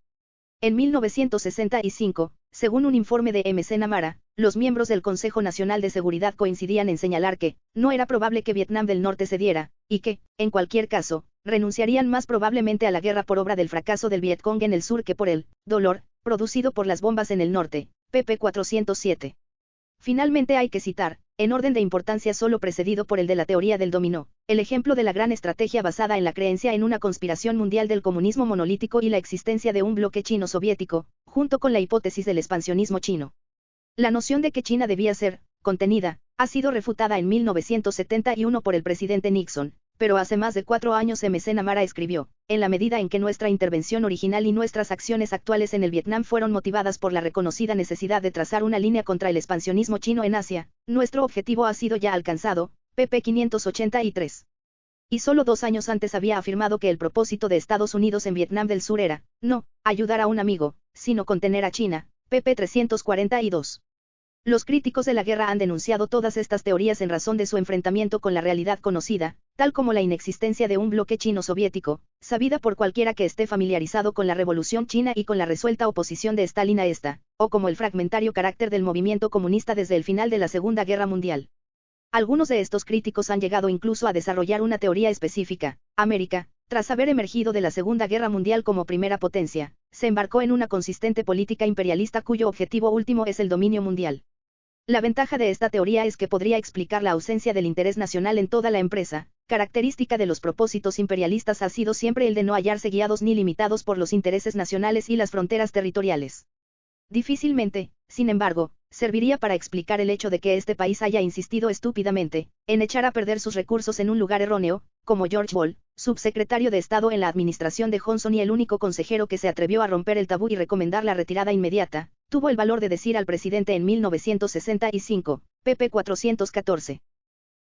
Speaker 1: En 1965, según un informe de M.C. Namara, los miembros del Consejo Nacional de Seguridad coincidían en señalar que no era probable que Vietnam del Norte cediera, y que, en cualquier caso, renunciarían más probablemente a la guerra por obra del fracaso del Vietcong en el sur que por el dolor producido por las bombas en el norte, pp. 407. Finalmente hay que citar, en orden de importancia solo precedido por el de la teoría del dominó, el ejemplo de la gran estrategia basada en la creencia en una conspiración mundial del comunismo monolítico y la existencia de un bloque chino-soviético, junto con la hipótesis del expansionismo chino. La noción de que China debía ser contenida ha sido refutada en 1971 por el presidente Nixon, pero hace más de 4 años M.C. Namara escribió, en la medida en que nuestra intervención original y nuestras acciones actuales en el Vietnam fueron motivadas por la reconocida necesidad de trazar una línea contra el expansionismo chino en Asia, nuestro objetivo ha sido ya alcanzado, pp. 583. Y solo 2 años antes había afirmado que el propósito de Estados Unidos en Vietnam del Sur era, no, ayudar a un amigo, sino contener a China, pp. 342. Los críticos de la guerra han denunciado todas estas teorías en razón de su enfrentamiento con la realidad conocida, tal como la inexistencia de un bloque chino-soviético, sabida por cualquiera que esté familiarizado con la Revolución China y con la resuelta oposición de Stalin a esta, o como el fragmentario carácter del movimiento comunista desde el final de la Segunda Guerra Mundial. Algunos de estos críticos han llegado incluso a desarrollar una teoría específica. América, tras haber emergido de la Segunda Guerra Mundial como primera potencia, se embarcó en una consistente política imperialista cuyo objetivo último es el dominio mundial. La ventaja de esta teoría es que podría explicar la ausencia del interés nacional en toda la empresa. Característica de los propósitos imperialistas ha sido siempre el de no hallarse guiados ni limitados por los intereses nacionales y las fronteras territoriales. Difícilmente, sin embargo, serviría para explicar el hecho de que este país haya insistido estúpidamente en echar a perder sus recursos en un lugar erróneo, como George Ball, subsecretario de Estado en la administración de Johnson y el único consejero que se atrevió a romper el tabú y recomendar la retirada inmediata, tuvo el valor de decir al presidente en 1965, pp. 414.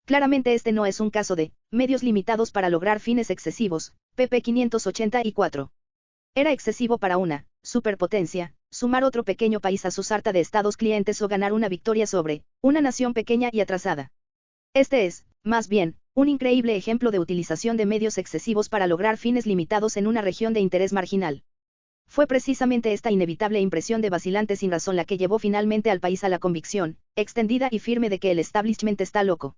Speaker 1: Claramente este no es un caso de medios limitados para lograr fines excesivos, pp. 584. Era excesivo para una superpotencia sumar otro pequeño país a su sarta de estados clientes o ganar una victoria sobre una nación pequeña y atrasada. Este es, más bien, un increíble ejemplo de utilización de medios excesivos para lograr fines limitados en una región de interés marginal. Fue precisamente esta inevitable impresión de vacilante sin razón la que llevó finalmente al país a la convicción, extendida y firme de que el establishment está loco.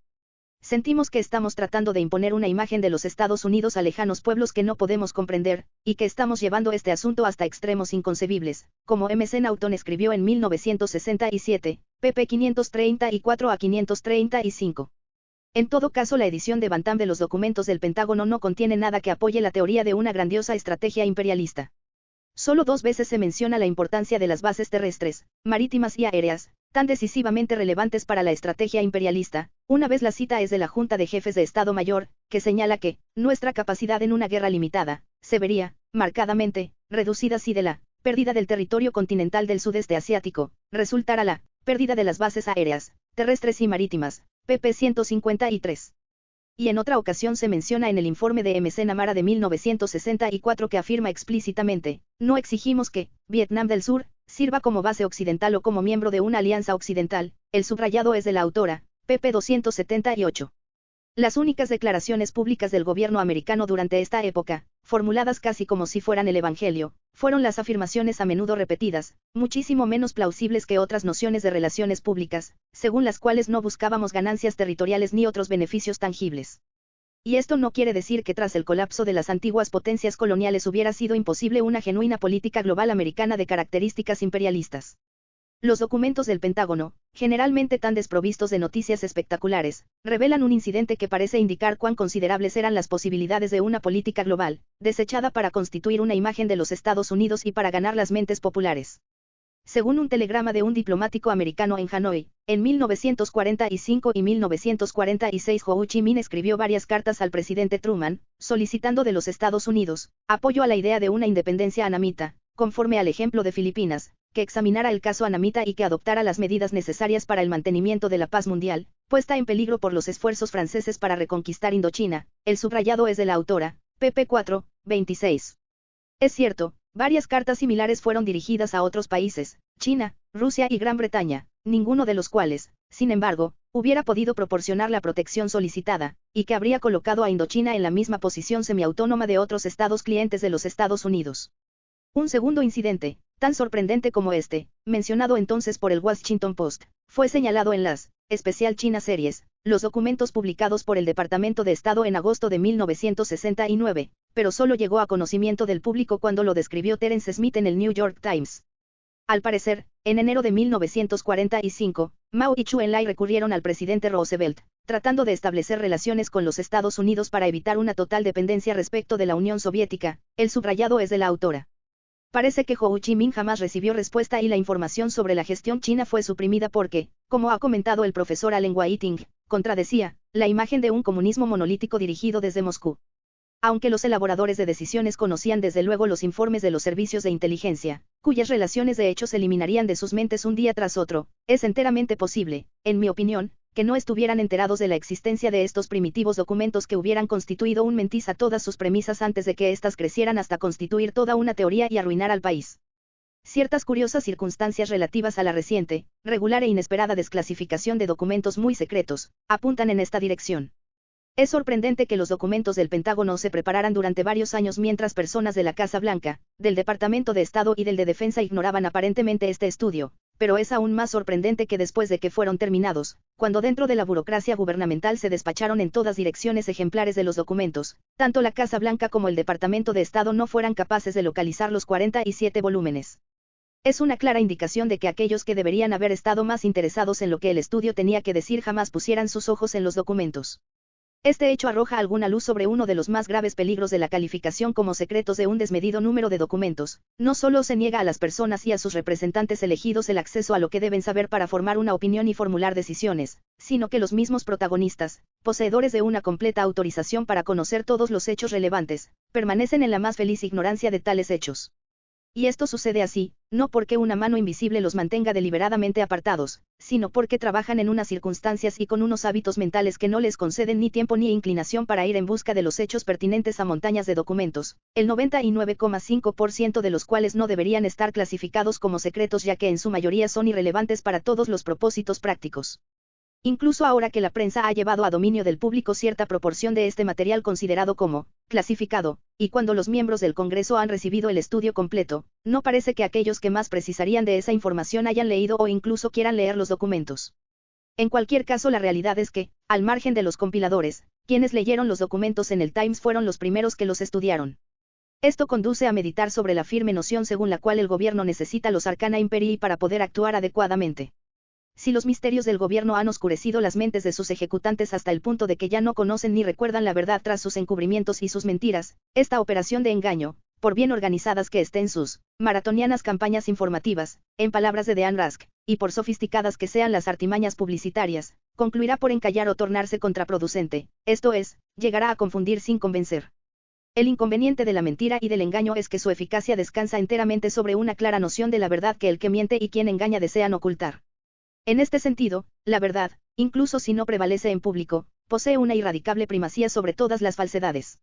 Speaker 1: Sentimos que estamos tratando de imponer una imagen de los Estados Unidos a lejanos pueblos que no podemos comprender, y que estamos llevando este asunto hasta extremos inconcebibles, como M.C. Naughton escribió en 1967, pp. 534 a 535. En todo caso, la edición de Bantam de los documentos del Pentágono no contiene nada que apoye la teoría de una grandiosa estrategia imperialista. Solo 2 veces se menciona la importancia de las bases terrestres, marítimas y aéreas, tan decisivamente relevantes para la estrategia imperialista. Una vez la cita es de la Junta de Jefes de Estado Mayor, que señala que nuestra capacidad en una guerra limitada se vería, marcadamente, reducida si de la pérdida del territorio continental del sudeste asiático resultara la pérdida de las bases aéreas, terrestres y marítimas, pp. 153. Y en otra ocasión se menciona en el informe de M.C. Namara de 1964 que afirma explícitamente, no exigimos que Vietnam del Sur sirva como base occidental o como miembro de una alianza occidental. El subrayado es de la autora, pp. 278. Las únicas declaraciones públicas del gobierno americano durante esta época, formuladas casi como si fueran el Evangelio, fueron las afirmaciones a menudo repetidas, muchísimo menos plausibles que otras nociones de relaciones públicas, según las cuales no buscábamos ganancias territoriales ni otros beneficios tangibles. Y esto no quiere decir que tras el colapso de las antiguas potencias coloniales hubiera sido imposible una genuina política global americana de características imperialistas. Los documentos del Pentágono, generalmente tan desprovistos de noticias espectaculares, revelan un incidente que parece indicar cuán considerables eran las posibilidades de una política global, desechada para constituir una imagen de los Estados Unidos y para ganar las mentes populares. Según un telegrama de un diplomático americano en Hanoi, en 1945 y 1946 Ho Chi Minh escribió varias cartas al presidente Truman, solicitando de los Estados Unidos apoyo a la idea de una independencia anamita, conforme al ejemplo de Filipinas, que examinara el caso anamita y que adoptara las medidas necesarias para el mantenimiento de la paz mundial, puesta en peligro por los esfuerzos franceses para reconquistar Indochina. El subrayado es de la autora, pp. 4, 26. Es cierto, varias cartas similares fueron dirigidas a otros países, China, Rusia y Gran Bretaña, ninguno de los cuales, sin embargo, hubiera podido proporcionar la protección solicitada, y que habría colocado a Indochina en la misma posición semiautónoma de otros estados clientes de los Estados Unidos. Un segundo incidente, tan sorprendente como este, mencionado entonces por el Washington Post, fue señalado en las Especial China Series, los documentos publicados por el Departamento de Estado en agosto de 1969, pero solo llegó a conocimiento del público cuando lo describió Terence Smith en el New York Times. Al parecer, en enero de 1945, Mao y Zhou Enlai recurrieron al presidente Roosevelt, tratando de establecer relaciones con los Estados Unidos para evitar una total dependencia respecto de la Unión Soviética. El subrayado es de la autora. Parece que Ho Chi Minh jamás recibió respuesta y la información sobre la gestión china fue suprimida porque, como ha comentado el profesor Allen Whiting, contradecía la imagen de un comunismo monolítico dirigido desde Moscú. Aunque los elaboradores de decisiones conocían desde luego los informes de los servicios de inteligencia, cuyas relaciones de hecho se eliminarían de sus mentes un día tras otro, es enteramente posible, en mi opinión, que no estuvieran enterados de la existencia de estos primitivos documentos que hubieran constituido un mentiz a todas sus premisas antes de que éstas crecieran hasta constituir toda una teoría y arruinar al país. Ciertas curiosas circunstancias relativas a la reciente, regular e inesperada desclasificación de documentos muy secretos, apuntan en esta dirección. Es sorprendente que los documentos del Pentágono se prepararan durante varios años mientras personas de la Casa Blanca, del Departamento de Estado y del de Defensa ignoraban aparentemente este estudio, pero es aún más sorprendente que después de que fueron terminados, cuando dentro de la burocracia gubernamental se despacharon en todas direcciones ejemplares de los documentos, tanto la Casa Blanca como el Departamento de Estado no fueran capaces de localizar los 47 volúmenes. Es una clara indicación de que aquellos que deberían haber estado más interesados en lo que el estudio tenía que decir jamás pusieran sus ojos en los documentos. Este hecho arroja alguna luz sobre uno de los más graves peligros de la calificación como secretos de un desmedido número de documentos. No solo se niega a las personas y a sus representantes elegidos el acceso a lo que deben saber para formar una opinión y formular decisiones, sino que los mismos protagonistas, poseedores de una completa autorización para conocer todos los hechos relevantes, permanecen en la más feliz ignorancia de tales hechos. Y esto sucede así, no porque una mano invisible los mantenga deliberadamente apartados, sino porque trabajan en unas circunstancias y con unos hábitos mentales que no les conceden ni tiempo ni inclinación para ir en busca de los hechos pertinentes a montañas de documentos, el 99,5% de los cuales no deberían estar clasificados como secretos ya que en su mayoría son irrelevantes para todos los propósitos prácticos. Incluso ahora que la prensa ha llevado a dominio del público cierta proporción de este material considerado como clasificado, y cuando los miembros del Congreso han recibido el estudio completo, no parece que aquellos que más precisarían de esa información hayan leído o incluso quieran leer los documentos. En cualquier caso, la realidad es que, al margen de los compiladores, quienes leyeron los documentos en el Times fueron los primeros que los estudiaron. Esto conduce a meditar sobre la firme noción según la cual el gobierno necesita los arcana imperii para poder actuar adecuadamente. Si los misterios del gobierno han oscurecido las mentes de sus ejecutantes hasta el punto de que ya no conocen ni recuerdan la verdad tras sus encubrimientos y sus mentiras, esta operación de engaño, por bien organizadas que estén sus maratonianas campañas informativas, en palabras de Dean Rusk, y por sofisticadas que sean las artimañas publicitarias, concluirá por encallar o tornarse contraproducente, esto es, llegará a confundir sin convencer. El inconveniente de la mentira y del engaño es que su eficacia descansa enteramente sobre una clara noción de la verdad que el que miente y quien engaña desean ocultar. En este sentido, la verdad, incluso si no prevalece en público, posee una irradicable primacía sobre todas las falsedades.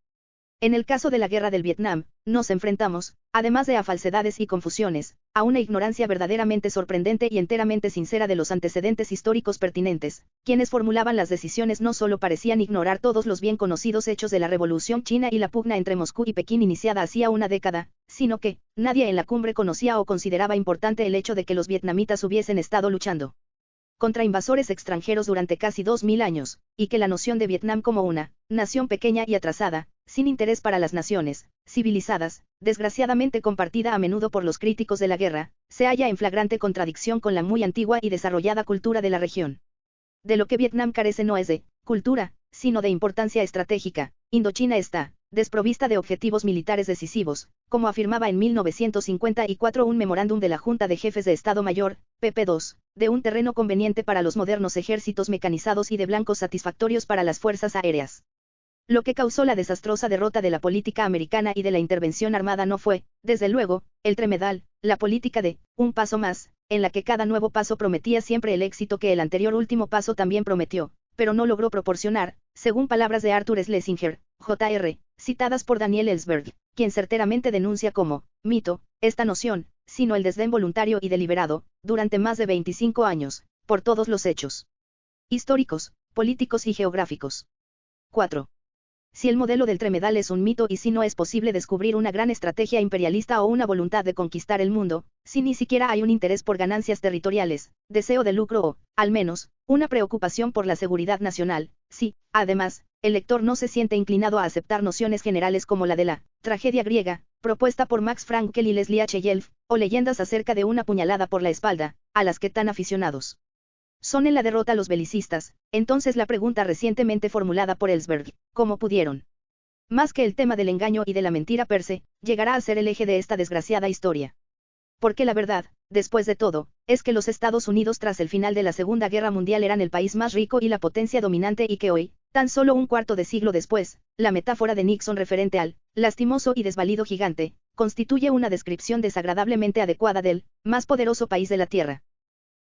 Speaker 1: En el caso de la guerra del Vietnam, nos enfrentamos, además de a falsedades y confusiones, a una ignorancia verdaderamente sorprendente y enteramente sincera de los antecedentes históricos pertinentes. Quienes formulaban las decisiones no solo parecían ignorar todos los bien conocidos hechos de la Revolución China y la pugna entre Moscú y Pekín iniciada hacía una década, sino que, nadie en la cumbre conocía o consideraba importante el hecho de que los vietnamitas hubiesen estado luchando contra invasores extranjeros durante casi 2000 años, y que la noción de Vietnam como una nación pequeña y atrasada, sin interés para las naciones civilizadas, desgraciadamente compartida a menudo por los críticos de la guerra, se halla en flagrante contradicción con la muy antigua y desarrollada cultura de la región. De lo que Vietnam carece no es de cultura, sino de importancia estratégica. Indochina está desprovista de objetivos militares decisivos, como afirmaba en 1954 un memorándum de la Junta de Jefes de Estado Mayor, PP2, de un terreno conveniente para los modernos ejércitos mecanizados y de blancos satisfactorios para las fuerzas aéreas. Lo que causó la desastrosa derrota de la política americana y de la intervención armada no fue, desde luego, el tremedal, la política de un paso más, en la que cada nuevo paso prometía siempre el éxito que el anterior último paso también prometió, pero no logró proporcionar, según palabras de Arthur Schlesinger, Jr., citadas por Daniel Ellsberg, quien certeramente denuncia como mito esta noción, sino el desdén voluntario y deliberado, durante más de 25 años, por todos los hechos históricos, políticos y geográficos. 4. Si el modelo del Tremedal es un mito y si no es posible descubrir una gran estrategia imperialista o una voluntad de conquistar el mundo, si ni siquiera hay un interés por ganancias territoriales, deseo de lucro o, al menos, una preocupación por la seguridad nacional, si, además, el lector no se siente inclinado a aceptar nociones generales como la de la tragedia griega, propuesta por Max Frankel y Leslie H. Yelf, o leyendas acerca de una puñalada por la espalda, a las que tan aficionados son en la derrota los belicistas, entonces la pregunta recientemente formulada por Ellsberg, ¿cómo pudieron? Más que el tema del engaño y de la mentira per se, llegará a ser el eje de esta desgraciada historia. Porque la verdad, después de todo, es que los Estados Unidos tras el final de la Segunda Guerra Mundial eran el país más rico y la potencia dominante y que hoy, tan solo un cuarto de siglo después, la metáfora de Nixon referente al lastimoso y desvalido gigante, constituye una descripción desagradablemente adecuada del más poderoso país de la Tierra.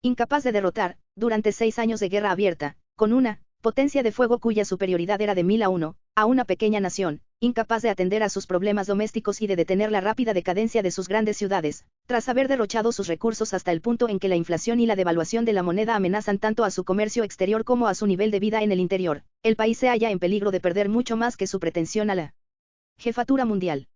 Speaker 1: Incapaz de derrotar, durante 6 años de guerra abierta, con una potencia de fuego cuya superioridad era de 1000 a una pequeña nación, incapaz de atender a sus problemas domésticos y de detener la rápida decadencia de sus grandes ciudades, tras haber derrochado sus recursos hasta el punto en que la inflación y la devaluación de la moneda amenazan tanto a su comercio exterior como a su nivel de vida en el interior, el país se halla en peligro de perder mucho más que su pretensión a la jefatura mundial.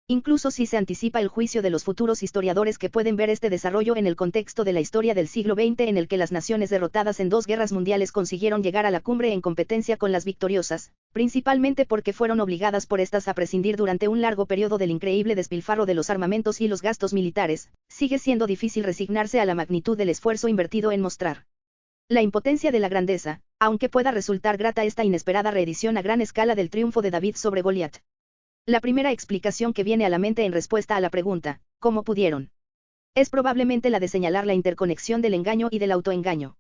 Speaker 1: Incluso si se anticipa el juicio de los futuros historiadores que pueden ver este desarrollo en el contexto de la historia del siglo XX en el que las naciones derrotadas en 2 guerras mundiales consiguieron llegar a la cumbre en competencia con las victoriosas, principalmente porque fueron obligadas por estas a prescindir durante un largo periodo del increíble despilfarro de los armamentos y los gastos militares, sigue siendo difícil resignarse a la magnitud del esfuerzo invertido en mostrar la impotencia de la grandeza, aunque pueda resultar grata esta inesperada reedición a gran escala del triunfo de David sobre Goliat. La primera explicación que viene a la mente en respuesta a la pregunta, ¿cómo pudieron? Es probablemente la de señalar la interconexión del engaño y del autoengaño.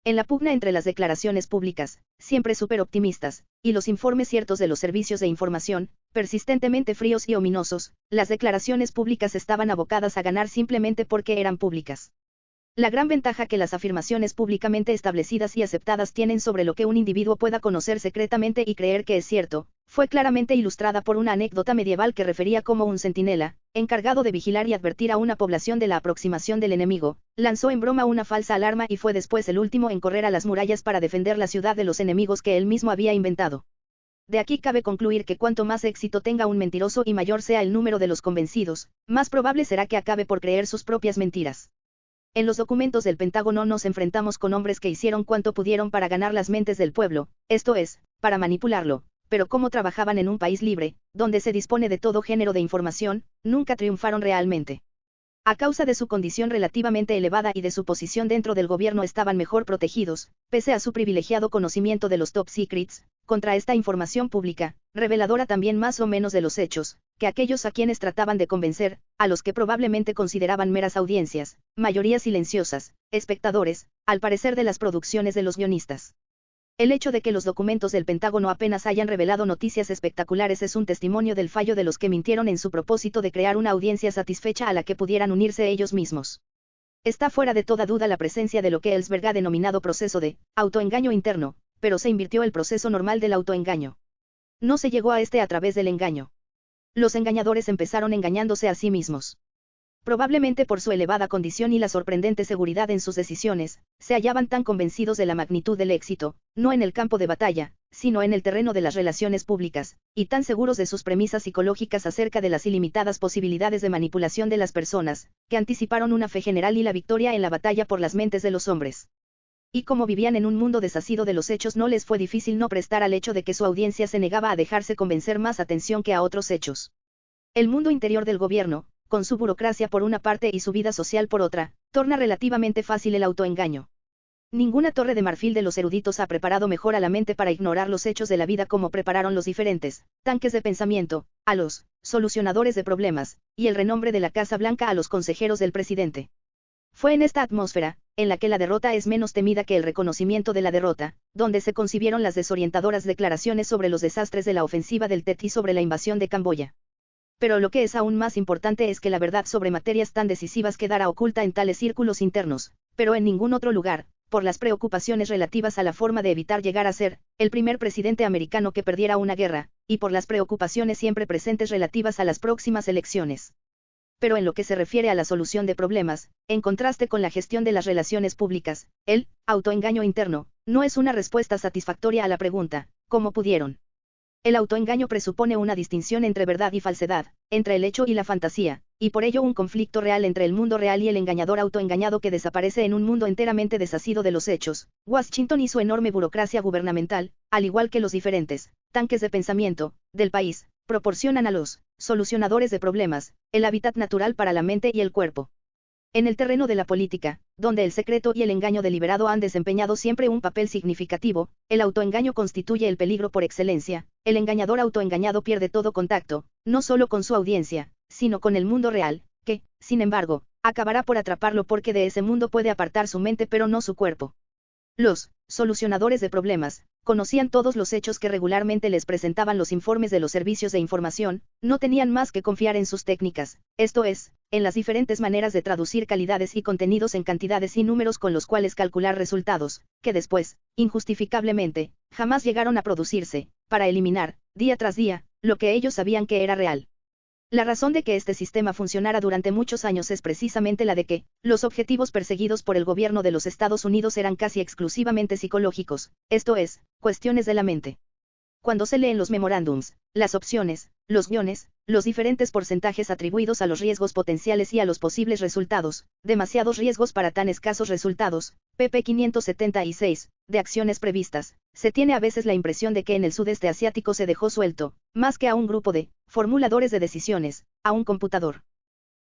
Speaker 1: En la pugna entre las declaraciones públicas, siempre superoptimistas, y los informes ciertos de los servicios de información, persistentemente fríos y ominosos, las declaraciones públicas estaban abocadas a ganar simplemente porque eran públicas. La gran ventaja que las afirmaciones públicamente establecidas y aceptadas tienen sobre lo que un individuo pueda conocer secretamente y creer que es cierto, fue claramente ilustrada por una anécdota medieval que refería cómo un centinela, encargado de vigilar y advertir a una población de la aproximación del enemigo, lanzó en broma una falsa alarma y fue después el último en correr a las murallas para defender la ciudad de los enemigos que él mismo había inventado. De aquí cabe concluir que cuanto más éxito tenga un mentiroso y mayor sea el número de los convencidos, más probable será que acabe por creer sus propias mentiras. En los documentos del Pentágono nos enfrentamos con hombres que hicieron cuanto pudieron para ganar las mentes del pueblo, esto es, para manipularlo, pero como trabajaban en un país libre, donde se dispone de todo género de información, nunca triunfaron realmente. A causa de su condición relativamente elevada y de su posición dentro del gobierno estaban mejor protegidos, pese a su privilegiado conocimiento de los top secrets, contra esta información pública, reveladora también más o menos de los hechos, que aquellos a quienes trataban de convencer, a los que probablemente consideraban meras audiencias, mayorías silenciosas, espectadores, al parecer de las producciones de los guionistas. El hecho de que los documentos del Pentágono apenas hayan revelado noticias espectaculares es un testimonio del fallo de los que mintieron en su propósito de crear una audiencia satisfecha a la que pudieran unirse ellos mismos. Está fuera de toda duda la presencia de lo que Ellsberg ha denominado proceso de autoengaño interno, pero se invirtió el proceso normal del autoengaño. No se llegó a este a través del engaño. Los engañadores empezaron engañándose a sí mismos. Probablemente por su elevada condición y la sorprendente seguridad en sus decisiones, se hallaban tan convencidos de la magnitud del éxito, no en el campo de batalla, sino en el terreno de las relaciones públicas, y tan seguros de sus premisas psicológicas acerca de las ilimitadas posibilidades de manipulación de las personas, que anticiparon una fe general y la victoria en la batalla por las mentes de los hombres. Y como vivían en un mundo desasido de los hechos, no les fue difícil no prestar al hecho de que su audiencia se negaba a dejarse convencer más atención que a otros hechos. El mundo interior del gobierno, con su burocracia por una parte y su vida social por otra, torna relativamente fácil el autoengaño. Ninguna torre de marfil de los eruditos ha preparado mejor a la mente para ignorar los hechos de la vida como prepararon los diferentes tanques de pensamiento, a los solucionadores de problemas, y el renombre de la Casa Blanca a los consejeros del presidente. Fue en esta atmósfera, en la que la derrota es menos temida que el reconocimiento de la derrota, donde se concibieron las desorientadoras declaraciones sobre los desastres de la ofensiva del Tet y sobre la invasión de Camboya. Pero lo que es aún más importante es que la verdad sobre materias tan decisivas quedara oculta en tales círculos internos, pero en ningún otro lugar, por las preocupaciones relativas a la forma de evitar llegar a ser el primer presidente americano que perdiera una guerra, y por las preocupaciones siempre presentes relativas a las próximas elecciones. Pero en lo que se refiere a la solución de problemas, en contraste con la gestión de las relaciones públicas, el autoengaño interno no es una respuesta satisfactoria a la pregunta, ¿cómo pudieron? El autoengaño presupone una distinción entre verdad y falsedad, entre el hecho y la fantasía, y por ello un conflicto real entre el mundo real y el engañador autoengañado que desaparece en un mundo enteramente desasido de los hechos. Washington y su enorme burocracia gubernamental, al igual que los diferentes tanques de pensamiento del país, proporcionan a los solucionadores de problemas el hábitat natural para la mente y el cuerpo. En el terreno de la política, donde el secreto y el engaño deliberado han desempeñado siempre un papel significativo, el autoengaño constituye el peligro por excelencia. El engañador autoengañado pierde todo contacto, no solo con su audiencia, sino con el mundo real, que, sin embargo, acabará por atraparlo porque de ese mundo puede apartar su mente pero no su cuerpo. Los solucionadores de problemas conocían todos los hechos que regularmente les presentaban los informes de los servicios de información, no tenían más que confiar en sus técnicas, esto es, en las diferentes maneras de traducir calidades y contenidos en cantidades y números con los cuales calcular resultados, que después, injustificablemente, jamás llegaron a producirse, para eliminar, día tras día, lo que ellos sabían que era real. La razón de que este sistema funcionara durante muchos años es precisamente la de que, los objetivos perseguidos por el gobierno de los Estados Unidos eran casi exclusivamente psicológicos, esto es, cuestiones de la mente. Cuando se leen los memorándums, las opciones, los guiones, los diferentes porcentajes atribuidos a los riesgos potenciales y a los posibles resultados, demasiados riesgos para tan escasos resultados, pp. 576, de acciones previstas, se tiene a veces la impresión de que en el sudeste asiático se dejó suelto, más que a un grupo de formuladores de decisiones, a un computador.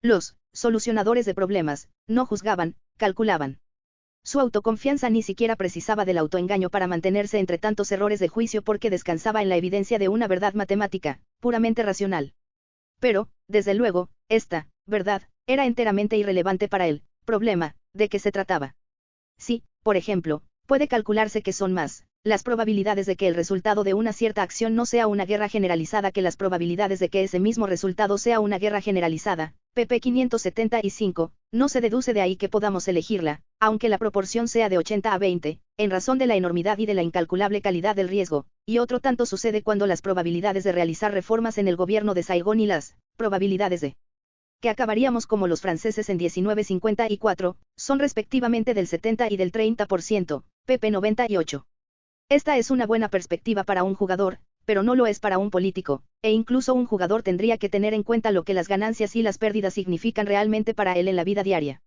Speaker 1: Los solucionadores de problemas no juzgaban, calculaban. Su autoconfianza ni siquiera precisaba del autoengaño para mantenerse entre tantos errores de juicio porque descansaba en la evidencia de una verdad matemática, puramente racional. Pero, desde luego, esta verdad era enteramente irrelevante para el problema de que se trataba. Si, por ejemplo, puede calcularse que son más las probabilidades de que el resultado de una cierta acción no sea una guerra generalizada que las probabilidades de que ese mismo resultado sea una guerra generalizada, pp. 575, no se deduce de ahí que podamos elegirla, aunque la proporción sea de 80 a 20, en razón de la enormidad y de la incalculable calidad del riesgo, y otro tanto sucede cuando las probabilidades de realizar reformas en el gobierno de Saigón y las probabilidades de que acabaríamos como los franceses en 1954, son respectivamente del 70 y del 30%, pp. 98. Esta es una buena perspectiva para un jugador, pero no lo es para un político, e incluso un jugador tendría que tener en cuenta lo que las ganancias y las pérdidas significan realmente para él en la vida diaria.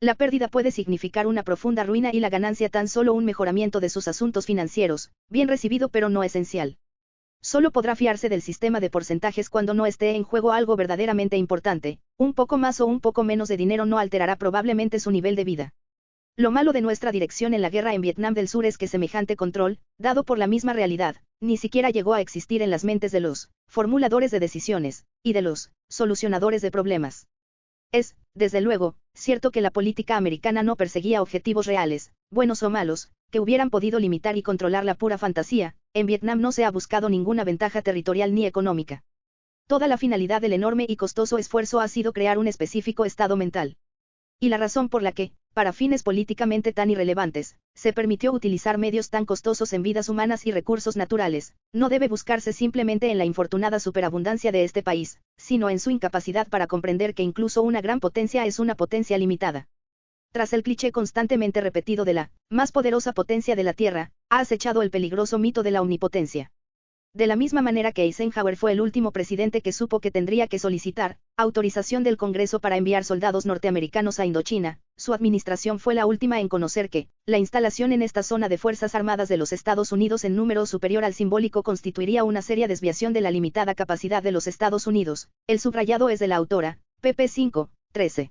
Speaker 1: La pérdida puede significar una profunda ruina y la ganancia tan solo un mejoramiento de sus asuntos financieros, bien recibido pero no esencial. Solo podrá fiarse del sistema de porcentajes cuando no esté en juego algo verdaderamente importante, un poco más o un poco menos de dinero no alterará probablemente su nivel de vida. Lo malo de nuestra dirección en la guerra en Vietnam del Sur es que semejante control, dado por la misma realidad, ni siquiera llegó a existir en las mentes de los formuladores de decisiones, y de los solucionadores de problemas. Es, desde luego, cierto que la política americana no perseguía objetivos reales, buenos o malos, que hubieran podido limitar y controlar la pura fantasía. En Vietnam no se ha buscado ninguna ventaja territorial ni económica. Toda la finalidad del enorme y costoso esfuerzo ha sido crear un específico estado mental. Y la razón por la que, para fines políticamente tan irrelevantes, se permitió utilizar medios tan costosos en vidas humanas y recursos naturales, no debe buscarse simplemente en la infortunada superabundancia de este país, sino en su incapacidad para comprender que incluso una gran potencia es una potencia limitada. Tras el cliché constantemente repetido de la más poderosa potencia de la Tierra, ha acechado el peligroso mito de la omnipotencia. De la misma manera que Eisenhower fue el último presidente que supo que tendría que solicitar autorización del Congreso para enviar soldados norteamericanos a Indochina, su administración fue la última en conocer que la instalación en esta zona de Fuerzas Armadas de los Estados Unidos en número superior al simbólico constituiría una seria desviación de la limitada capacidad de los Estados Unidos. El subrayado es de la autora, pp. 5, 13.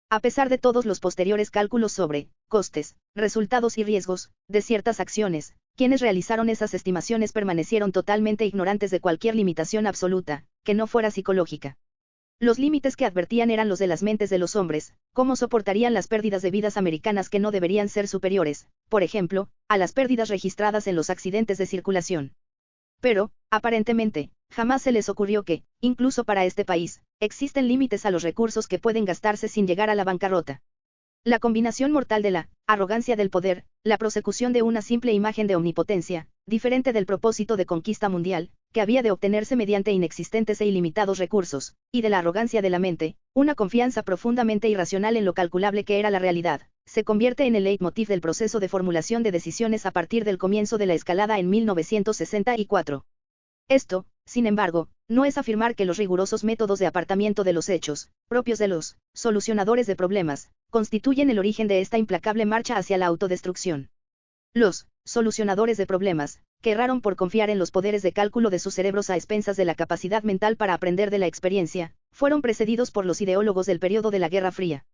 Speaker 1: A pesar de todos los posteriores cálculos sobre costes, resultados y riesgos de ciertas acciones, quienes realizaron esas estimaciones permanecieron totalmente ignorantes de cualquier limitación absoluta, que no fuera psicológica. Los límites que advertían eran los de las mentes de los hombres, cómo soportarían las pérdidas de vidas americanas que no deberían ser superiores, por ejemplo, a las pérdidas registradas en los accidentes de circulación. Pero, aparentemente, jamás se les ocurrió que, incluso para este país, existen límites a los recursos que pueden gastarse sin llegar a la bancarrota. La combinación mortal de la arrogancia del poder, la prosecución de una simple imagen de omnipotencia, diferente del propósito de conquista mundial, que había de obtenerse mediante inexistentes e ilimitados recursos, y de la arrogancia de la mente, una confianza profundamente irracional en lo calculable que era la realidad, se convierte en el leitmotiv del proceso de formulación de decisiones a partir del comienzo de la escalada en 1964. Esto, sin embargo, no es afirmar que los rigurosos métodos de apartamiento de los hechos, propios de los solucionadores de problemas, constituyen el origen de esta implacable marcha hacia la autodestrucción. Los solucionadores de problemas, que erraron por confiar en los poderes de cálculo de sus cerebros a expensas de la capacidad mental para aprender de la experiencia, fueron precedidos por los ideólogos del periodo de la Guerra Fría.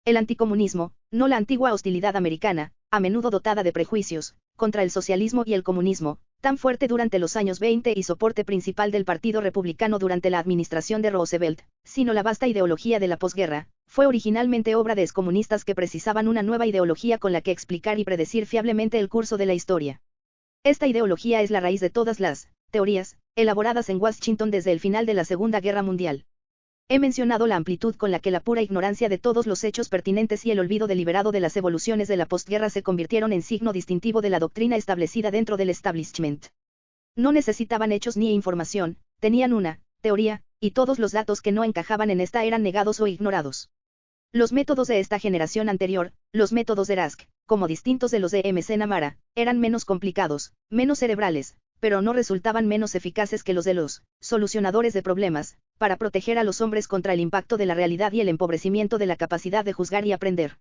Speaker 1: El anticomunismo, no la antigua hostilidad americana, a menudo dotada de prejuicios, contra el socialismo y el comunismo, tan fuerte durante los años 20 y soporte principal del Partido Republicano durante la administración de Roosevelt, sino la vasta ideología de la posguerra, fue originalmente obra de excomunistas que precisaban una nueva ideología con la que explicar y predecir fiablemente el curso de la historia. Esta ideología es la raíz de todas las teorías elaboradas en Washington desde el final de la Segunda Guerra Mundial. He mencionado la amplitud con la que la pura ignorancia de todos los hechos pertinentes y el olvido deliberado de las evoluciones de la postguerra se convirtieron en signo distintivo de la doctrina establecida dentro del establishment. No necesitaban hechos ni información, tenían una teoría, y todos los datos que no encajaban en esta eran negados o ignorados. Los métodos de esta generación anterior, los métodos de Rask, como distintos de los de McNamara, eran menos complicados, menos cerebrales, pero no resultaban menos eficaces que los de los solucionadores de problemas, para proteger a los hombres contra el impacto de la realidad y el empobrecimiento de la capacidad de juzgar y aprender.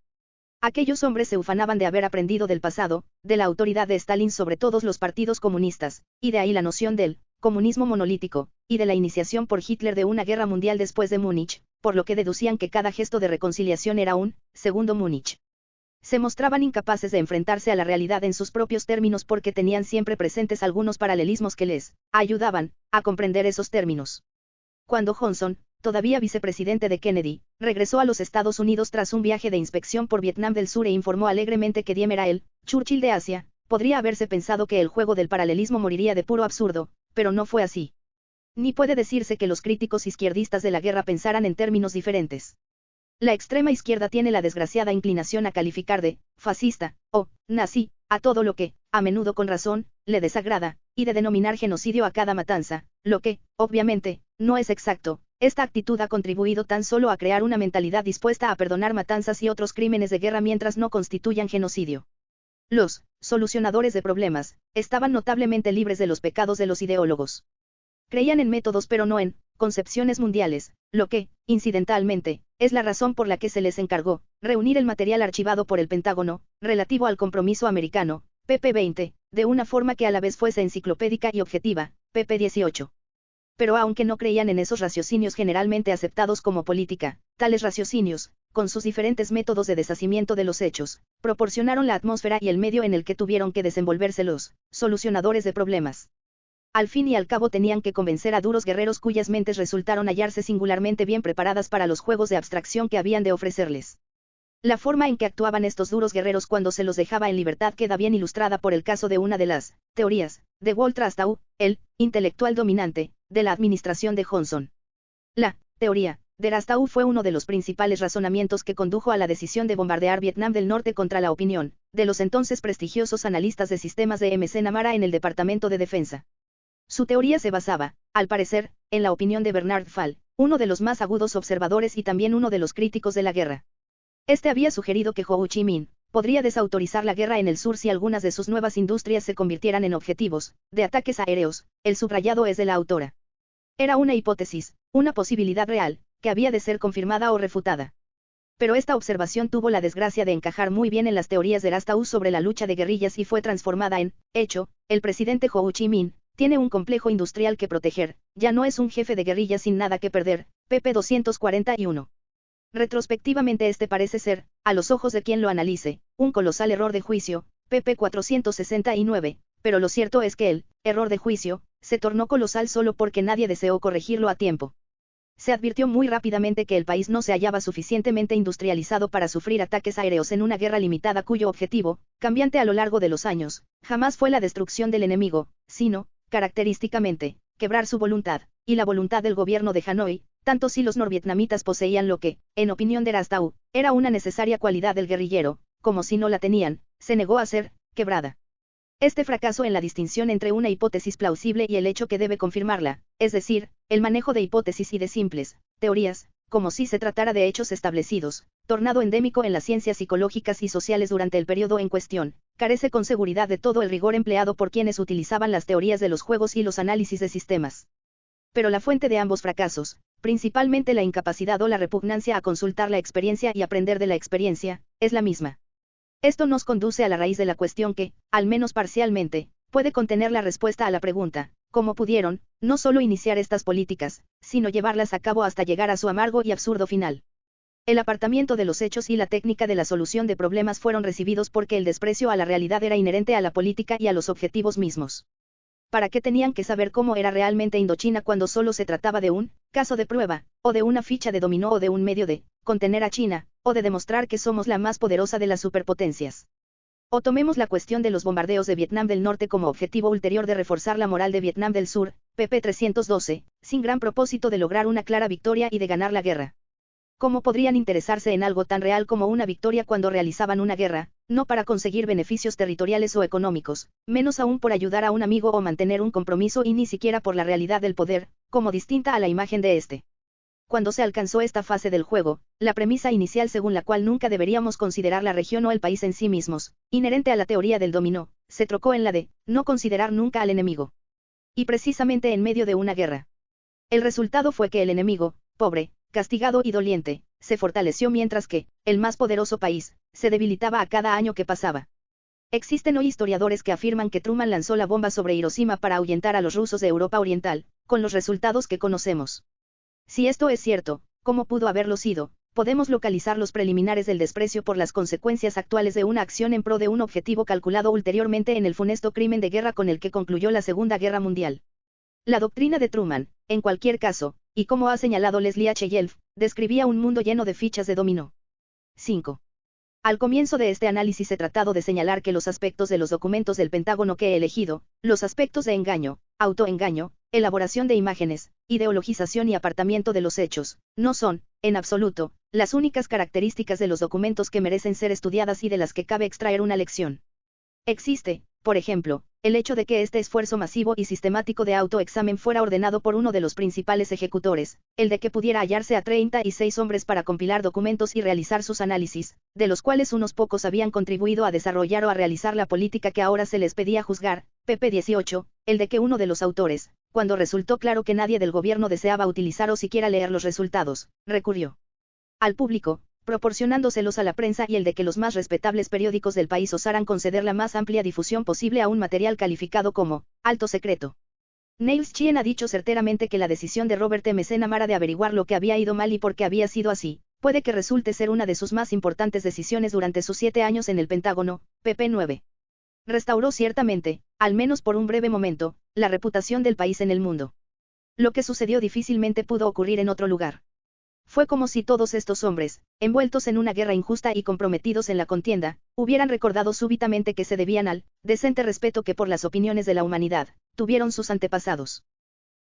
Speaker 1: Aquellos hombres se ufanaban de haber aprendido del pasado, de la autoridad de Stalin sobre todos los partidos comunistas, y de ahí la noción del comunismo monolítico, y de la iniciación por Hitler de una guerra mundial después de Múnich, por lo que deducían que cada gesto de reconciliación era un segundo Múnich. Se mostraban incapaces de enfrentarse a la realidad en sus propios términos porque tenían siempre presentes algunos paralelismos que les ayudaban a comprender esos términos. Cuando Johnson, todavía vicepresidente de Kennedy, regresó a los Estados Unidos tras un viaje de inspección por Vietnam del Sur e informó alegremente que Diem era el Churchill de Asia, podría haberse pensado que el juego del paralelismo moriría de puro absurdo, pero no fue así. Ni puede decirse que los críticos izquierdistas de la guerra pensaran en términos diferentes. La extrema izquierda tiene la desgraciada inclinación a calificar de fascista o nazi a todo lo que, a menudo con razón, le desagrada, y de denominar genocidio a cada matanza, lo que, obviamente, no es exacto. Esta actitud ha contribuido tan solo a crear una mentalidad dispuesta a perdonar matanzas y otros crímenes de guerra mientras no constituyan genocidio. Los solucionadores de problemas estaban notablemente libres de los pecados de los ideólogos. Creían en métodos pero no en concepciones mundiales, lo que, incidentalmente, es la razón por la que se les encargó reunir el material archivado por el Pentágono, relativo al compromiso americano, PP-20, de una forma que a la vez fuese enciclopédica y objetiva, PP-18. Pero aunque no creían en esos raciocinios generalmente aceptados como política, tales raciocinios, con sus diferentes métodos de deshacimiento de los hechos, proporcionaron la atmósfera y el medio en el que tuvieron que desenvolverse los solucionadores de problemas. Al fin y al cabo tenían que convencer a duros guerreros cuyas mentes resultaron hallarse singularmente bien preparadas para los juegos de abstracción que habían de ofrecerles. La forma en que actuaban estos duros guerreros cuando se los dejaba en libertad queda bien ilustrada por el caso de una de las teorías de Walt Rastow, el intelectual dominante de la administración de Johnson. La teoría de Rastow fue uno de los principales razonamientos que condujo a la decisión de bombardear Vietnam del Norte contra la opinión de los entonces prestigiosos analistas de sistemas de McNamara en el Departamento de Defensa. Su teoría se basaba, al parecer, en la opinión de Bernard Fall, uno de los más agudos observadores y también uno de los críticos de la guerra. Este había sugerido que Ho Chi Minh podría desautorizar la guerra en el sur si algunas de sus nuevas industrias se convirtieran en objetivos de ataques aéreos. El subrayado es de la autora. Era una hipótesis, una posibilidad real, que había de ser confirmada o refutada. Pero esta observación tuvo la desgracia de encajar muy bien en las teorías de Rastow sobre la lucha de guerrillas y fue transformada en hecho. El presidente Ho Chi Minh tiene un complejo industrial que proteger, ya no es un jefe de guerrillas sin nada que perder, pp 241. Retrospectivamente este parece ser, a los ojos de quien lo analice, un colosal error de juicio, pp 469, pero lo cierto es que el error de juicio se tornó colosal solo porque nadie deseó corregirlo a tiempo. Se advirtió muy rápidamente que el país no se hallaba suficientemente industrializado para sufrir ataques aéreos en una guerra limitada cuyo objetivo, cambiante a lo largo de los años, jamás fue la destrucción del enemigo, sino, característicamente, quebrar su voluntad, y la voluntad del gobierno de Hanoi, tanto si los norvietnamitas poseían lo que, en opinión de Rastow, era una necesaria cualidad del guerrillero, como si no la tenían, se negó a ser quebrada. Este fracaso en la distinción entre una hipótesis plausible y el hecho que debe confirmarla, es decir, el manejo de hipótesis y de simples teorías, como si se tratara de hechos establecidos, tornado endémico en las ciencias psicológicas y sociales durante el periodo en cuestión, carece con seguridad de todo el rigor empleado por quienes utilizaban las teorías de los juegos y los análisis de sistemas. Pero la fuente de ambos fracasos, principalmente la incapacidad o la repugnancia a consultar la experiencia y aprender de la experiencia, es la misma. Esto nos conduce a la raíz de la cuestión que, al menos parcialmente, puede contener la respuesta a la pregunta, ¿cómo pudieron, no solo iniciar estas políticas, sino llevarlas a cabo hasta llegar a su amargo y absurdo final? El apartamiento de los hechos y la técnica de la solución de problemas fueron recibidos porque el desprecio a la realidad era inherente a la política y a los objetivos mismos. ¿Para qué tenían que saber cómo era realmente Indochina cuando solo se trataba de un caso de prueba, o de una ficha de dominó o de un medio de contener a China, o de demostrar que somos la más poderosa de las superpotencias? O tomemos la cuestión de los bombardeos de Vietnam del Norte como objetivo ulterior de reforzar la moral de Vietnam del Sur, pp. 312, sin gran propósito de lograr una clara victoria y de ganar la guerra. ¿Cómo podrían interesarse en algo tan real como una victoria cuando realizaban una guerra, no para conseguir beneficios territoriales o económicos, menos aún por ayudar a un amigo o mantener un compromiso y ni siquiera por la realidad del poder, como distinta a la imagen de este? Cuando se alcanzó esta fase del juego, la premisa inicial según la cual nunca deberíamos considerar la región o el país en sí mismos, inherente a la teoría del dominó, se trocó en la de no considerar nunca al enemigo. Y precisamente en medio de una guerra. El resultado fue que el enemigo, pobre, castigado y doliente, se fortaleció mientras que, el más poderoso país, se debilitaba a cada año que pasaba. Existen hoy historiadores que afirman que Truman lanzó la bomba sobre Hiroshima para ahuyentar a los rusos de Europa Oriental, con los resultados que conocemos. Si esto es cierto, ¿cómo pudo haberlo sido? Podemos localizar los preliminares del desprecio por las consecuencias actuales de una acción en pro de un objetivo calculado ulteriormente en el funesto crimen de guerra con el que concluyó la Segunda Guerra Mundial. La doctrina de Truman, en cualquier caso, y como ha señalado Leslie H. Yelf, describía un mundo lleno de fichas de dominó. 5. Al comienzo de este análisis he tratado de señalar que los aspectos de los documentos del Pentágono que he elegido, los aspectos de engaño, autoengaño, elaboración de imágenes, ideologización y apartamiento de los hechos, no son, en absoluto, las únicas características de los documentos que merecen ser estudiadas y de las que cabe extraer una lección. Existe, por ejemplo, el hecho de que este esfuerzo masivo y sistemático de autoexamen fuera ordenado por uno de los principales ejecutores, el de que pudiera hallarse a 36 hombres para compilar documentos y realizar sus análisis, de los cuales unos pocos habían contribuido a desarrollar o a realizar la política que ahora se les pedía juzgar, pp. 18, el de que uno de los autores, cuando resultó claro que nadie del gobierno deseaba utilizar o siquiera leer los resultados, recurrió al público, proporcionándoselos a la prensa, y el de que los más respetables periódicos del país osaran conceder la más amplia difusión posible a un material calificado como alto secreto. Niels Chien ha dicho certeramente que la decisión de Robert M. McNamara de averiguar lo que había ido mal y por qué había sido así, puede que resulte ser una de sus más importantes decisiones durante sus 7 años en el Pentágono, pp. 9. Restauró ciertamente, al menos por un breve momento, la reputación del país en el mundo. Lo que sucedió difícilmente pudo ocurrir en otro lugar. Fue como si todos estos hombres, envueltos en una guerra injusta y comprometidos en la contienda, hubieran recordado súbitamente que se debían al decente respeto que por las opiniones de la humanidad tuvieron sus antepasados.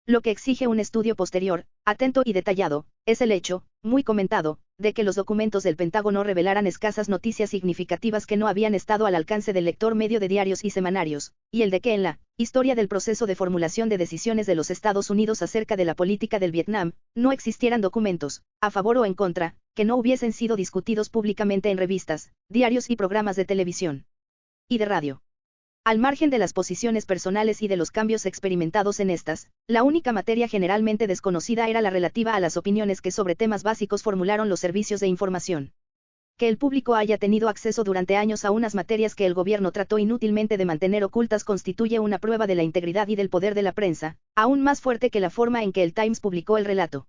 Speaker 1: Lo que exige un estudio posterior, atento y detallado, es el hecho, muy comentado, de que los documentos del Pentágono revelaran escasas noticias significativas que no habían estado al alcance del lector medio de diarios y semanarios, y el de que en la historia del proceso de formulación de decisiones de los Estados Unidos acerca de la política del Vietnam, no existieran documentos, a favor o en contra, que no hubiesen sido discutidos públicamente en revistas, diarios y programas de televisión y de radio. Al margen de las posiciones personales y de los cambios experimentados en estas, la única materia generalmente desconocida era la relativa a las opiniones que sobre temas básicos formularon los servicios de información. Que el público haya tenido acceso durante años a unas materias que el gobierno trató inútilmente de mantener ocultas constituye una prueba de la integridad y del poder de la prensa, aún más fuerte que la forma en que el Times publicó el relato.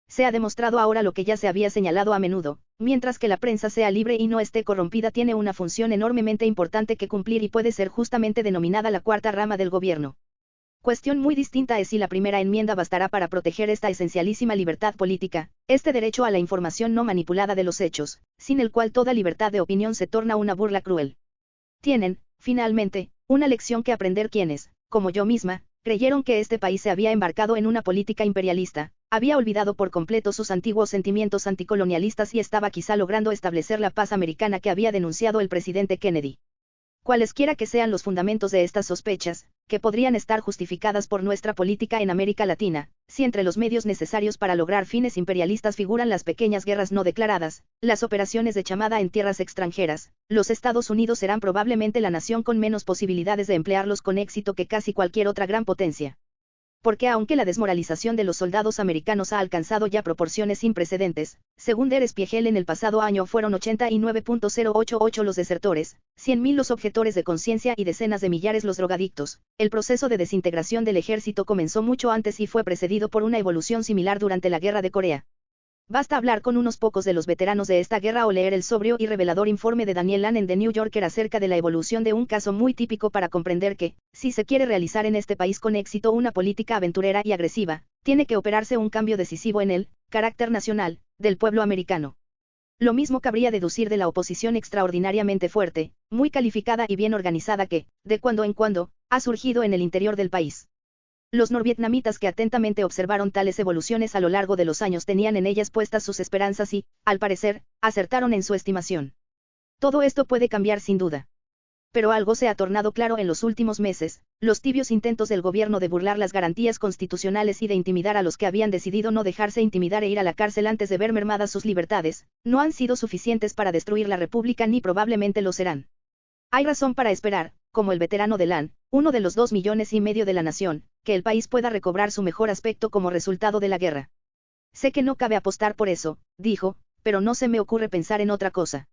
Speaker 1: Se ha demostrado ahora lo que ya se había señalado a menudo: mientras que la prensa sea libre y no esté corrompida, tiene una función enormemente importante que cumplir y puede ser justamente denominada la cuarta rama del gobierno. Cuestión muy distinta es si la primera enmienda bastará para proteger esta esencialísima libertad política, este derecho a la información no manipulada de los hechos, sin el cual toda libertad de opinión se torna una burla cruel. Tienen, finalmente, una lección que aprender quienes, como yo misma, creyeron que este país se había embarcado en una política imperialista, había olvidado por completo sus antiguos sentimientos anticolonialistas y estaba quizá logrando establecer la paz americana que había denunciado el presidente Kennedy. Cualesquiera que sean los fundamentos de estas sospechas, que podrían estar justificadas por nuestra política en América Latina, si entre los medios necesarios para lograr fines imperialistas figuran las pequeñas guerras no declaradas, las operaciones de chamada en tierras extranjeras, los Estados Unidos serán probablemente la nación con menos posibilidades de emplearlos con éxito que casi cualquier otra gran potencia. Porque aunque la desmoralización de los soldados americanos ha alcanzado ya proporciones sin precedentes, según Der Spiegel en el pasado año fueron 89.088 los desertores, 100.000 los objetores de conciencia y decenas de millares los drogadictos, el proceso de desintegración del ejército comenzó mucho antes y fue precedido por una evolución similar durante la Guerra de Corea. Basta hablar con unos pocos de los veteranos de esta guerra o leer el sobrio y revelador informe de Daniel Land en The New Yorker acerca de la evolución de un caso muy típico para comprender que, si se quiere realizar en este país con éxito una política aventurera y agresiva, tiene que operarse un cambio decisivo en el carácter nacional del pueblo americano. Lo mismo cabría deducir de la oposición extraordinariamente fuerte, muy calificada y bien organizada que, de cuando en cuando, ha surgido en el interior del país. Los norvietnamitas que atentamente observaron tales evoluciones a lo largo de los años tenían en ellas puestas sus esperanzas y, al parecer, acertaron en su estimación. Todo esto puede cambiar sin duda. Pero algo se ha tornado claro en los últimos meses: los tibios intentos del gobierno de burlar las garantías constitucionales y de intimidar a los que habían decidido no dejarse intimidar e ir a la cárcel antes de ver mermadas sus libertades, no han sido suficientes para destruir la República ni probablemente lo serán. Hay razón para esperar, como el veterano de Land, uno de los 2,5 millones de la nación, que el país pueda recobrar su mejor aspecto como resultado de la guerra. Sé que no cabe apostar por eso, dijo, pero no se me ocurre pensar en otra cosa.